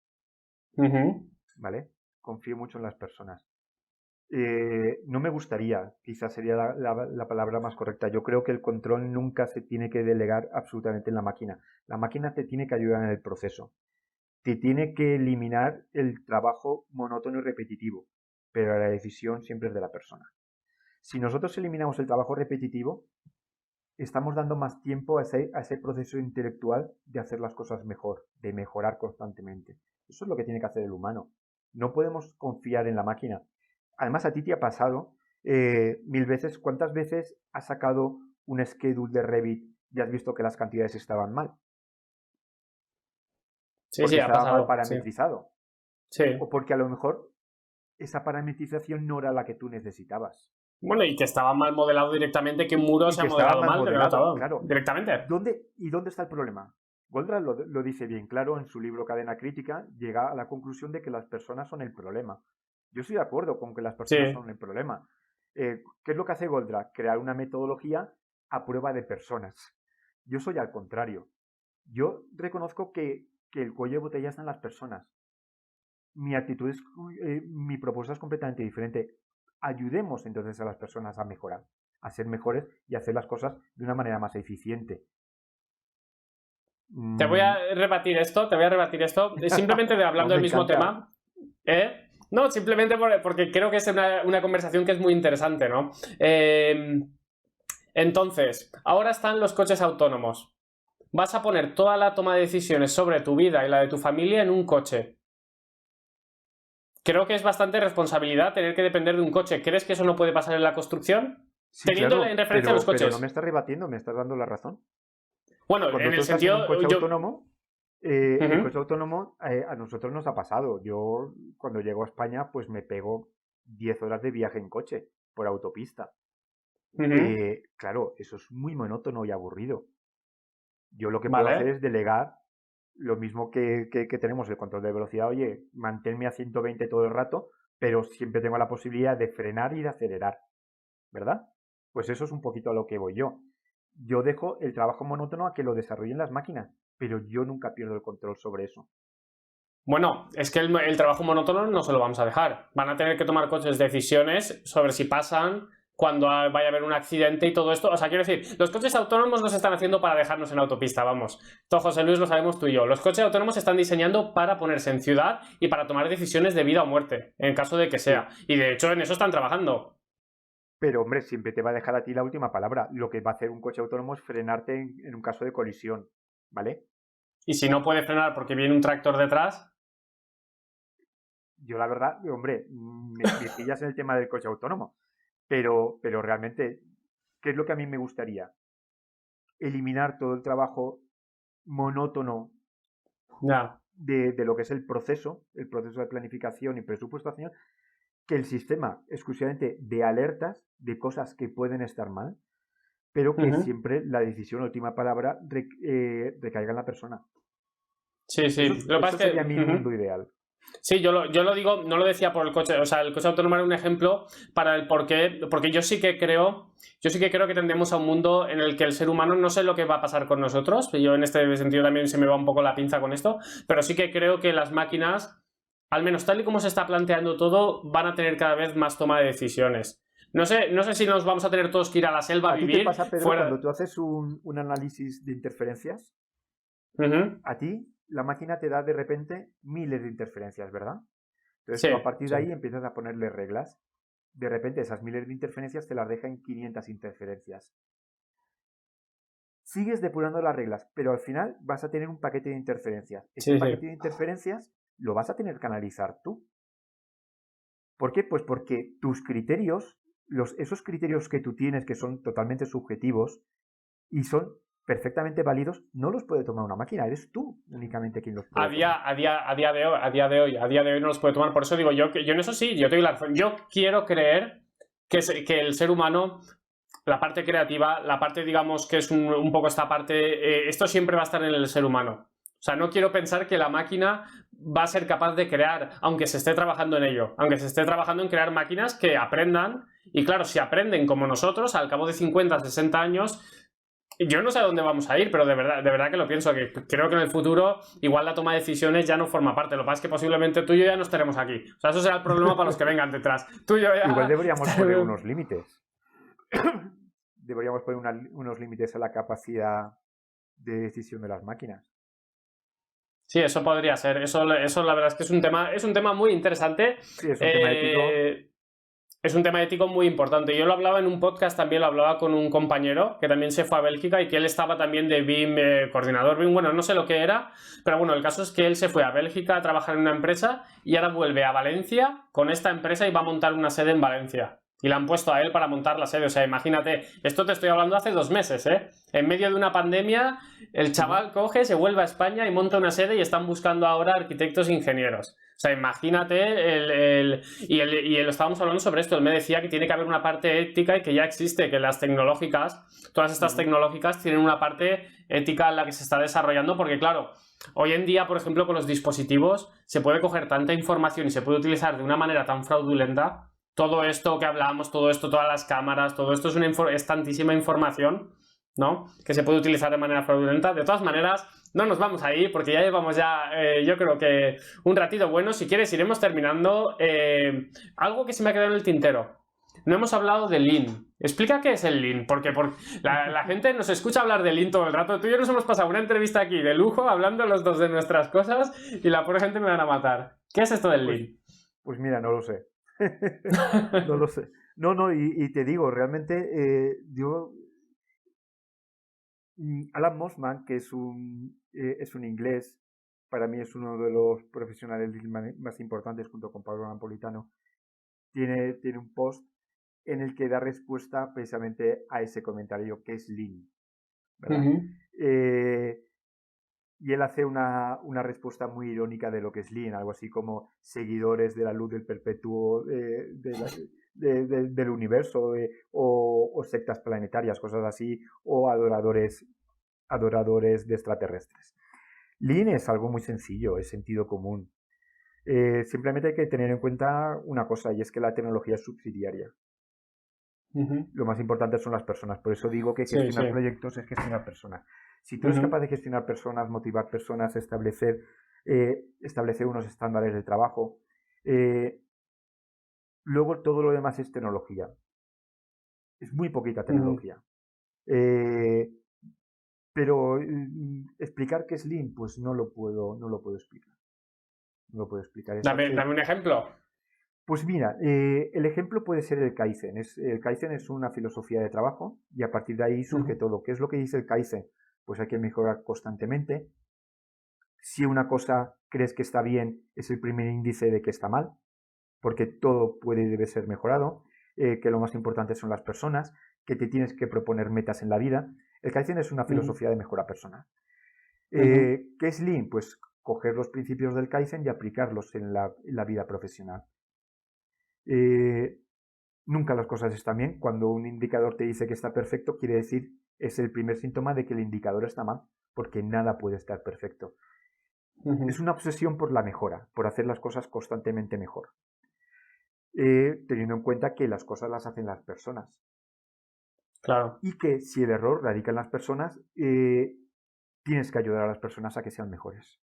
¿Vale? Confío mucho en las personas. No me gustaría, quizás sería la palabra más correcta. Yo creo que el control nunca se tiene que delegar absolutamente en la máquina. La máquina te tiene que ayudar en el proceso. Te tiene que eliminar el trabajo monótono y repetitivo, pero la decisión siempre es de la persona. Si nosotros eliminamos el trabajo repetitivo, estamos dando más tiempo a ese proceso intelectual de hacer las cosas mejor, de mejorar constantemente. Eso es lo que tiene que hacer el humano. No podemos confiar en la máquina. Además, a ti te ha pasado 1000 veces. ¿Cuántas veces has sacado un schedule de Revit y has visto que las cantidades estaban mal? Sí, porque sí, ha estaba pasado. mal parametrizado. Sí. O porque a lo mejor esa parametrización no era la que tú necesitabas. Bueno, y que estaba mal modelado directamente, que un muro se ha modelado mal, claro. Directamente. ¿Dónde está el problema? Goldratt lo dice bien claro en su libro Cadena Crítica, llega a la conclusión de que las personas son el problema. Yo estoy de acuerdo con que las personas son el problema. ¿Qué es lo que hace Goldratt? Crear una metodología a prueba de personas. Yo soy al contrario. Yo reconozco que el cuello de botella está en las personas. Mi propuesta es completamente diferente. Ayudemos entonces a las personas a mejorar, a ser mejores y a hacer las cosas de una manera más eficiente. Te voy a rebatir esto, simplemente hablando del mismo tema. No, simplemente porque creo que es una conversación que es muy interesante, ¿no? Entonces, ahora están los coches autónomos. Vas a poner toda la toma de decisiones sobre tu vida y la de tu familia en un coche. Creo que es bastante responsabilidad tener que depender de un coche. ¿Crees que eso no puede pasar en la construcción? Sí, Teniendo claro, en referencia a los coches. pero no me estás rebatiendo, me estás dando la razón. Bueno, Cuando en tú el estás en un sentido... coche yo... autónomo, el Ujú, coche autónomo a nosotros nos ha pasado. Yo, cuando llego a España, pues me pego 10 horas de viaje en coche por autopista. ujú. Claro, eso es muy monótono y aburrido. Yo lo que puedo hacer Vale. es delegar lo mismo que tenemos el control de velocidad. Oye, manténme a 120 todo el rato, pero siempre tengo la posibilidad de frenar y de acelerar, ¿verdad? Pues eso es un poquito a lo que voy yo. Yo dejo el trabajo monótono a que lo desarrollen las máquinas, pero yo nunca pierdo el control sobre eso. Bueno, es que el trabajo monótono no se lo vamos a dejar. Van a tener que tomar coches decisiones sobre si pasan, cuando vaya a haber un accidente y todo esto. O sea, quiero decir, los coches autónomos no se están haciendo para dejarnos en autopista, vamos. Todo, José Luis, lo sabemos tú y yo. Los coches autónomos se están diseñando para ponerse en ciudad y para tomar decisiones de vida o muerte, en caso de que Sí, sea. Y de hecho, en eso están trabajando. pero hombre, siempre te va a dejar a ti la última palabra. Lo que va a hacer un coche autónomo es frenarte en un caso de colisión, ¿vale? Y si no puede frenar porque viene un tractor detrás, Yo la verdad, hombre, me pillas en el tema del coche autónomo, pero realmente, ¿qué es lo que a mí me gustaría? Eliminar todo el trabajo monótono ya. de lo que es el proceso de planificación y presupuestación, que el sistema exclusivamente de alertas de cosas que pueden estar mal, pero que Ujú. siempre la decisión, última palabra, recaiga en la persona. Sí, sí. Lo que Eso pasa es sería que... mi ujú. mundo ideal. Sí, yo lo digo, no lo decía por el coche, o sea, el coche autónomo era un ejemplo para el por qué, porque yo sí que creo que tendemos a un mundo en el que el ser humano, no sé lo que va a pasar con nosotros, yo en este sentido también se me va un poco la pinza con esto, pero sí que creo que las máquinas, al menos tal y como se está planteando todo, van a tener cada vez más toma de decisiones. No sé si nos vamos a tener todos que ir a la selva a ¿A ti te vivir pasa, Pedro, cuando fuera. tú haces un análisis de interferencias? Ujú. A ti la máquina te da de repente miles de interferencias, ¿verdad? Entonces Sí, tú a partir de sí. ahí empiezas a ponerle reglas. De repente esas miles de interferencias te las deja en 500 interferencias. Sigues depurando las reglas, pero al final vas a tener un paquete de interferencias. Ese Sí, sí. paquete de interferencias lo vas a tener que analizar tú. ¿Por qué? Pues porque tus criterios, esos criterios que tú tienes que son totalmente subjetivos y son perfectamente válidos, no los puede tomar una máquina, eres tú únicamente quien los puede tomar. A día de hoy no los puede tomar. Por eso digo yo en eso sí, yo te doy la razón. Yo quiero creer que el ser humano, la parte creativa, la parte, digamos, que es un poco esta parte, esto siempre va a estar en el ser humano. O sea, no quiero pensar que la máquina va a ser capaz de crear, aunque se esté trabajando en ello, aunque se esté trabajando en crear máquinas que aprendan, y claro, si aprenden como nosotros, al cabo de 50, 60 años, yo no sé a dónde vamos a ir, pero de verdad que lo pienso, que creo que en el futuro igual la toma de decisiones ya no forma parte. Lo que pasa es que posiblemente tú y yo ya no estaremos aquí. O sea, eso será el problema para los que vengan detrás. Tú y yo Igual ya deberíamos poner estaremos... unos límites. Deberíamos poner unos límites a la capacidad de decisión de las máquinas. Sí, eso podría ser. Eso la verdad es que es un tema muy interesante. Sí, es un tema ético. Eh, Es un tema ético muy importante. Yo lo hablaba en un podcast, también lo hablaba con un compañero que también se fue a Bélgica y que él estaba también de BIM, coordinador BIM, bueno, no sé lo que era, pero bueno, el caso es que él se fue a Bélgica a trabajar en una empresa y ahora vuelve a Valencia con esta empresa y va a montar una sede en Valencia. Y le han puesto a él para montar la sede. O sea, imagínate, esto te estoy hablando hace 2 meses, ¿eh? En medio de una pandemia, el Sí, chaval coge, se vuelve a España y monta una sede y están buscando ahora arquitectos e ingenieros. O sea, imagínate y lo estábamos hablando sobre esto. Él me decía que tiene que haber una parte ética y que ya existe, que las tecnológicas, todas estas ujú, tecnológicas tienen una parte ética en la que se está desarrollando, porque claro, hoy en día, por ejemplo, con los dispositivos se puede coger tanta información y se puede utilizar de una manera tan fraudulenta. Todo esto que hablábamos, todo esto, todas las cámaras, todo esto es tantísima información, ¿no? Que se puede utilizar de manera fraudulenta. De todas maneras, no nos vamos a ir porque ya llevamos yo creo que un ratito bueno. Si quieres, iremos terminando. Algo que se me ha quedado en el tintero. No hemos hablado de Lean. Explica qué es el Lean, porque la gente nos escucha hablar de Lean todo el rato. Tú y yo nos hemos pasado una entrevista aquí de lujo hablando los dos de nuestras cosas y la pobre gente me van a matar. ¿Qué es esto del Pues Lean? Pues mira, no lo sé. No lo sé. No, y te digo, realmente Alan Mossman, que es un inglés, para mí es uno de los profesionales más importantes junto con Pablo Napolitano, tiene un post en el que da respuesta precisamente a ese comentario que es Lean, ¿verdad? Eh, y él hace una respuesta muy irónica de lo que es Lean, algo así como seguidores de la luz del perpetuo del universo, o sectas planetarias, cosas así, o adoradores de extraterrestres. Lean es algo muy sencillo, es sentido común. Simplemente hay que tener en cuenta una cosa, y es que la tecnología es subsidiaria. Lo más importante son las personas. Por eso digo que gestionar proyectos es gestionar personas. Si tú eres capaz de gestionar personas, motivar personas, establecer unos estándares de trabajo, luego todo lo demás es tecnología. Es muy poquita tecnología. Pero explicar qué es Lean, pues no lo puedo explicar. No lo puedo explicar. Dame un ejemplo. Pues mira, el ejemplo puede ser el Kaizen. El Kaizen es una filosofía de trabajo y a partir de ahí surge todo. ¿Qué es lo que dice el Kaizen? Pues hay que mejorar constantemente. Si una cosa crees que está bien, es el primer índice de que está mal, porque todo puede y debe ser mejorado, que lo más importante son las personas, que te tienes que proponer metas en la vida. El Kaizen es una filosofía de mejora personal. ¿Qué es Lean? Pues coger los principios del Kaizen y aplicarlos en la vida profesional. Nunca las cosas están bien. Cuando un indicador te dice que está perfecto, quiere decir, es el primer síntoma de que el indicador está mal, porque nada puede estar perfecto. Es una obsesión por la mejora, por hacer las cosas constantemente mejor. Teniendo en cuenta que las cosas las hacen las personas. Claro. Y que si el error radica en las personas, tienes que ayudar a las personas a que sean mejores.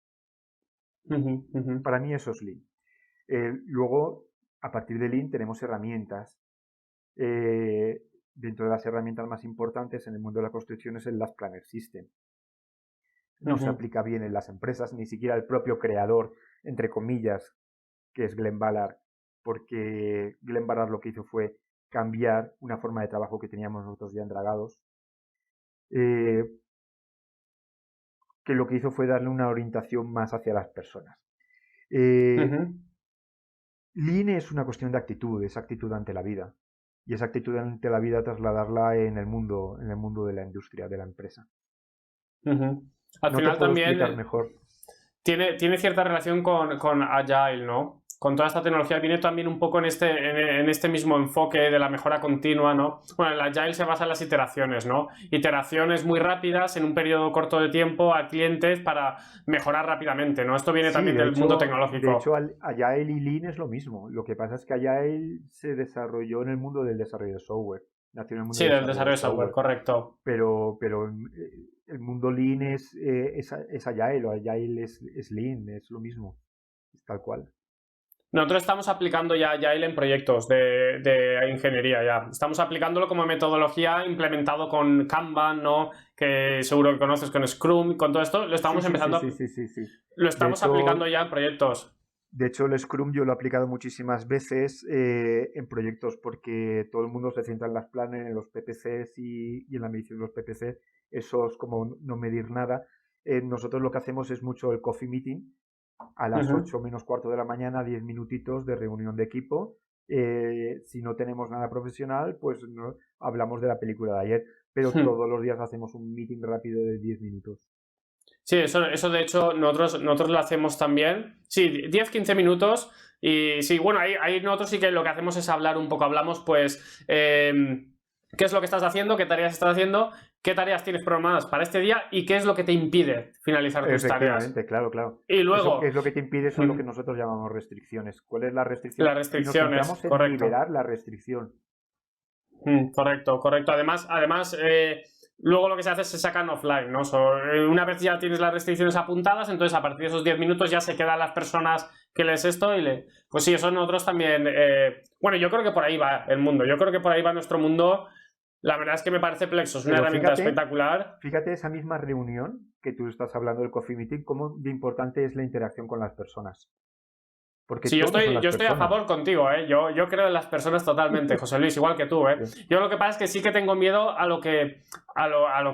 Para mí eso es Lean. Luego, a partir de Lean tenemos herramientas. Dentro de las herramientas más importantes en el mundo de la construcción es el Last Planner System. No se aplica bien en las empresas, ni siquiera el propio creador, entre comillas, que es Glenn Ballard, porque Glenn Ballard lo que hizo fue cambiar una forma de trabajo que teníamos nosotros ya en Dragados, que lo que hizo fue darle una orientación más hacia las personas. Lean es una cuestión de actitud, es actitud ante la vida. Y esa actitud ante la vida trasladarla en el mundo de la industria, de la empresa. Al no final te puedo también explicar mejor. Tiene cierta relación con Agile, ¿no? Con toda esta tecnología viene también un poco en este mismo enfoque de la mejora continua, ¿no? Bueno, el Agile se basa en las iteraciones, ¿no? Iteraciones muy rápidas en un periodo corto de tiempo a clientes para mejorar rápidamente, ¿no? Esto viene también del mundo tecnológico. De hecho, Agile y Lean es lo mismo. Lo que pasa es que Agile se desarrolló en el mundo del desarrollo de software. Nació en el mundo del desarrollo de software, correcto. Pero el mundo Lean es Agile, o Agile es Lean, es lo mismo. Es tal cual. Nosotros estamos aplicando ya Agile en proyectos de ingeniería ya. Estamos aplicándolo como metodología implementado con Kanban, ¿no? Que seguro que conoces, con Scrum, con todo esto. Lo estamos empezando Lo estamos aplicando ya en proyectos. De hecho, el Scrum yo lo he aplicado muchísimas veces en proyectos porque todo el mundo se centra en las planes, en los PPCs y en la medición de los PPCs. Eso es como no medir nada. Nosotros lo que hacemos es mucho el coffee meeting. A las 8 menos cuarto de la mañana, 10 minutitos de reunión de equipo. Si no tenemos nada profesional, pues no, hablamos de la película de ayer. Pero todos los días hacemos un meeting rápido de 10 minutos. Sí, eso de hecho nosotros lo hacemos también. Sí, 10-15 minutos. Y sí, bueno, ahí nosotros sí que lo que hacemos es hablar un poco. Hablamos pues qué es lo que estás haciendo, qué tareas estás haciendo, qué tareas tienes programadas para este día y qué es lo que te impide finalizar tus tareas. Efectivamente, claro. Y luego... ¿Qué es lo que te impide? Son lo que nosotros llamamos restricciones. ¿Cuál es la restricción? Las restricciones, y nos centramos en correcto. liberar la restricción. Correcto. Además luego lo que se hace es se sacan offline, ¿no? Una vez ya tienes las restricciones apuntadas, entonces a partir de esos 10 minutos ya se quedan las personas que lees esto Pues sí, eso nosotros también... Bueno, yo creo que por ahí va el mundo. Yo creo que por ahí va nuestro mundo. La verdad es que me parece Plexos una herramienta espectacular. Fíjate esa misma reunión que tú estás hablando del coffee meeting, cómo de importante es la interacción con las personas. Porque Sí, yo todos son estoy, las yo estoy a personas. favor contigo, ¿eh? Yo creo en las personas totalmente, José Luis, igual que tú, ¿eh? Sí. Yo lo que pasa es que sí que tengo miedo a lo que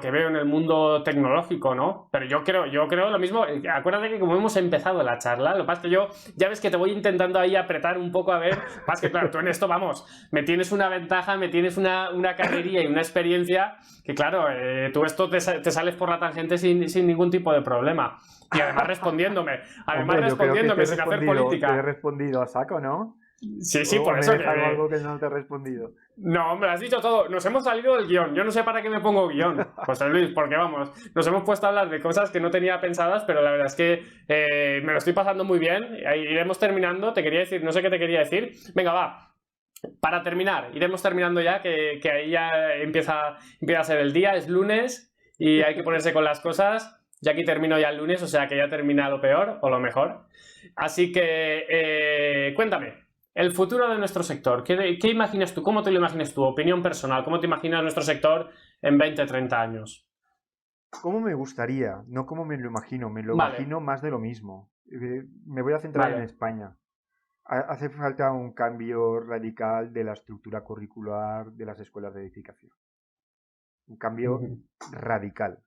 veo en el mundo tecnológico, ¿no? Pero yo creo lo mismo. Acuérdate que como hemos empezado la charla, lo que pasa es que yo, ya ves que te voy intentando ahí apretar un poco a ver. Pasa que, claro, tú en esto, vamos, me tienes una ventaja, me tienes una carrería y una experiencia que, claro, tú esto te sales por la tangente sin ningún tipo de problema. Y además respondiéndome Hombre, yo creo que sin hacer te he política. respondido a saco, ¿no? Sí, sí, ¿O por me eso he que... dejado algo que no te he respondido? No, me lo has dicho todo. Nos hemos salido del guión. Yo no sé para qué me pongo guión, José Luis, porque vamos, nos hemos puesto a hablar de cosas que no tenía pensadas, pero la verdad es que me lo estoy pasando muy bien. Iremos terminando. Te quería decir, no sé qué te quería decir. Venga, va. Para terminar, iremos terminando ya, que ahí ya empieza a ser el día, es lunes y hay que ponerse con las cosas. Ya aquí termino ya el lunes, o sea que ya termina lo peor o lo mejor. Así que cuéntame, el futuro de nuestro sector, ¿qué imaginas tú? ¿Cómo te lo imaginas tú? Opinión personal, ¿cómo te imaginas nuestro sector en 20, 30 años? ¿Cómo me gustaría? No como me lo imagino, me lo Vale, imagino más de lo mismo. Me voy a centrar en vale. España. Hace falta un cambio radical de la estructura curricular de las escuelas de edificación. Un cambio Ujú. radical,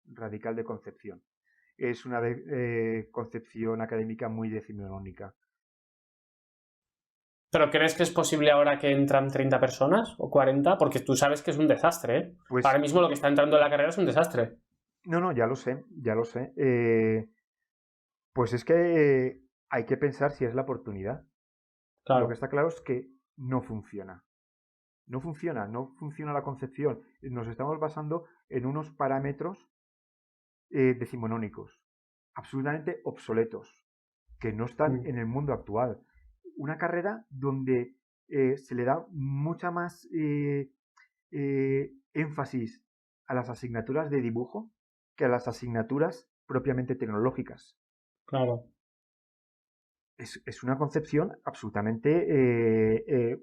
radical de concepción. Es una concepción académica muy decimonónica. ¿Pero crees que es posible ahora que entran 30 personas o 40? Porque tú sabes que es un desastre, ¿eh? Ahora Pues mismo lo que está entrando en la carrera es un desastre. no, ya lo sé, ya lo sé. Pues es que hay que pensar si es la oportunidad. Lo que Claro. está claro es que no funciona. No funciona la concepción. Nos estamos basando en unos parámetros decimonónicos, absolutamente obsoletos, que no están Mm. en el mundo actual. Una carrera donde se le da mucha más énfasis a las asignaturas de dibujo que a las asignaturas propiamente tecnológicas. Claro. Es una concepción absolutamente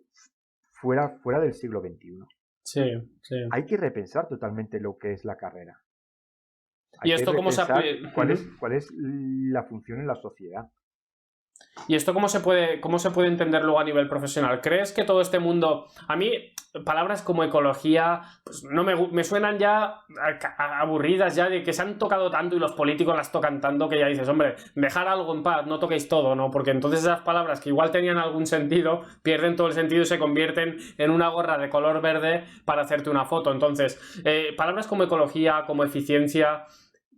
fuera del siglo XXI. Sí, sí. Hay que repensar totalmente lo que es la carrera. Hay ¿Y que esto cómo se repensar aplica? cuál es la función en la sociedad. ¿Y esto cómo se puede entender luego a nivel profesional? ¿Crees que todo este mundo... A mí, palabras como ecología, pues no me suenan ya aburridas ya de que se han tocado tanto y los políticos las tocan tanto que ya dices, hombre, dejar algo en paz, no toquéis todo, ¿no? Porque entonces esas palabras que igual tenían algún sentido, pierden todo el sentido y se convierten en una gorra de color verde para hacerte una foto. Entonces, palabras como ecología, como eficiencia...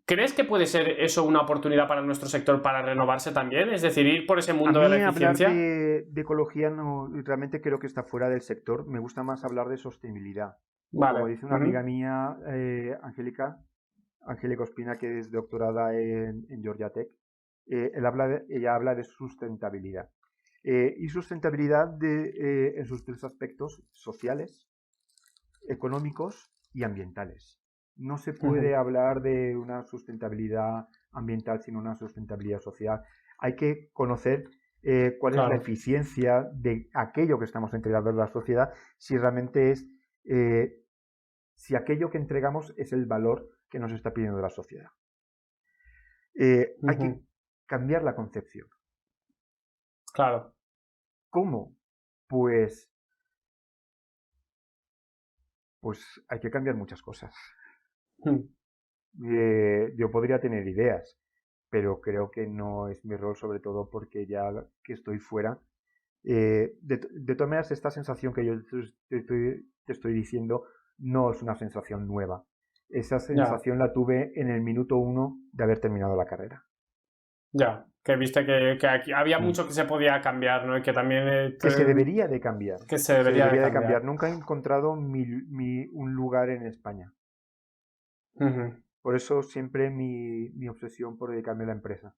¿Crees que puede ser eso una oportunidad para nuestro sector para renovarse también? Es decir, ir por ese A mundo de la mí hablar eficiencia. de ecología no, realmente creo que está fuera del sector. Me gusta más hablar de sostenibilidad. Como Vale. dice una amiga Ujú. mía, Angélica Ospina, que es doctorada en Georgia Tech, ella habla de sustentabilidad. Y sustentabilidad en sus tres aspectos: sociales, económicos y ambientales. No se puede Ujú. hablar de una sustentabilidad ambiental sin una sustentabilidad social. Hay que conocer cuál es la Claro. eficiencia de aquello que estamos entregando a la sociedad, si realmente es, si aquello que entregamos es el valor que nos está pidiendo la sociedad. Hay que Ujú. cambiar la concepción. Claro. ¿Cómo? Pues, pues hay que cambiar muchas cosas. Ujú. Yo podría tener ideas, pero creo que no es mi rol, sobre todo porque ya que estoy fuera. De todas maneras, esta sensación que yo te estoy diciendo no es una sensación nueva. Esa Ya, sensación la tuve en el minuto uno de haber terminado la carrera. ya. Que viste que aquí había Mm. mucho que se podía cambiar, ¿no? Y que también Que se debería de cambiar. que se Se debería de debería de cambiar. cambiar. Nunca he encontrado un lugar en España. Ujú. Por eso siempre mi obsesión por dedicarme a la empresa.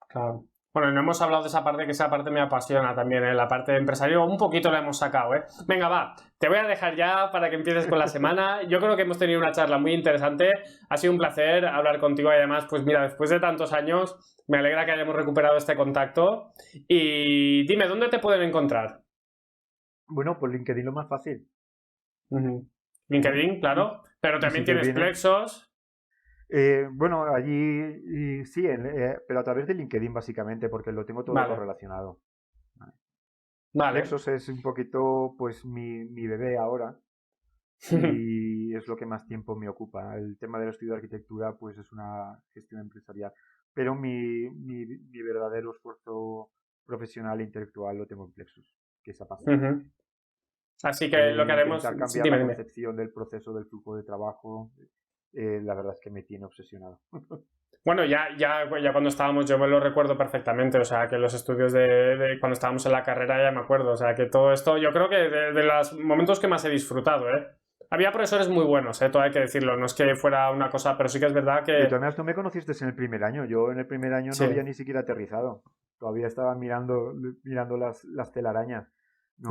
Claro. Bueno, no hemos hablado de esa parte, que esa parte me apasiona también, ¿eh? La parte de empresario, un poquito la hemos sacado, ¿eh? Venga, va, te voy a dejar ya para que empieces con la semana. Yo creo que hemos tenido una charla muy interesante. Ha sido un placer hablar contigo y además, pues mira, después de tantos años, me alegra que hayamos recuperado este contacto. Y dime, ¿dónde te pueden encontrar? Bueno, por LinkedIn lo más fácil. Ujú. ¿Eh? LinkedIn, claro, pero Y también si te tienes viene, Plexos. Bueno, allí sí, pero a través de LinkedIn básicamente, porque lo tengo todo Vale, correlacionado. vale. Plexos es un poquito pues mi bebé ahora y es lo que más tiempo me ocupa. El tema del estudio de arquitectura pues es una gestión empresarial, pero mi verdadero esfuerzo profesional e intelectual lo tengo en Plexos, que es apasionante. Ujú. Así que lo El que haremos... intentar Sí, cambiar dime, la dime. concepción del proceso del flujo de trabajo, la verdad es que me tiene obsesionado. Bueno, ya cuando estábamos, yo me lo recuerdo perfectamente, o sea, que los estudios de cuando estábamos en la carrera ya me acuerdo, o sea, que todo esto, yo creo que de los momentos que más he disfrutado, ¿eh? Había profesores muy buenos, todo hay que decirlo, no es que fuera una cosa, pero sí que es verdad De que todas maneras, tú me conociste en el primer año. Yo en el primer año no sí. había ni siquiera aterrizado. Todavía estaba mirando las telarañas.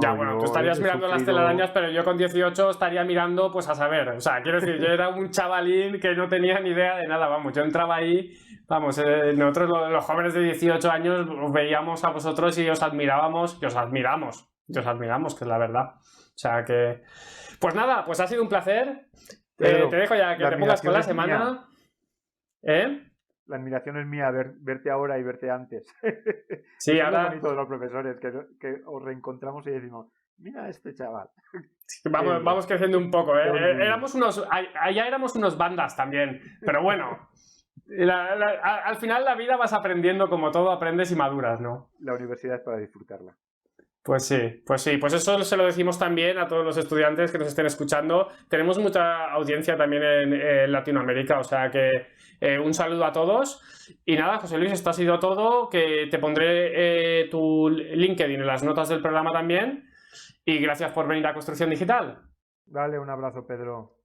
Ya, No, bueno, tú yo estarías he mirando las telarañas, sufrido. pero yo con 18 estaría mirando, pues a saber. O sea, quiero decir, yo era un chavalín que no tenía ni idea de nada, vamos. Yo entraba ahí, vamos, nosotros los jóvenes de 18 años os veíamos a vosotros y os admirábamos, y os admiramos, que es la verdad. O sea que, pues nada, pues ha sido un placer. Te Pedro, dejo ya que la te pongas con admiración la es mía. semana. ¿Eh? La admiración es mía verte ahora y verte antes. Sí, Eso es lo ahora bonito de los profesores, que os reencontramos y decimos, mira a este chaval. vamos creciendo un poco, Qué ¿eh? orgullo. Allá éramos unos bandas también, pero bueno. Al final la vida vas aprendiendo como todo, aprendes y maduras, ¿no? La universidad es para disfrutarla. Pues sí, pues sí, pues eso se lo decimos también a todos los estudiantes que nos estén escuchando. Tenemos mucha audiencia también en Latinoamérica, o sea que un saludo a todos. Y nada, José Luis, esto ha sido todo, que te pondré tu LinkedIn en las notas del programa también. Y gracias por venir a Construcción Digital. Dale un abrazo, Pedro.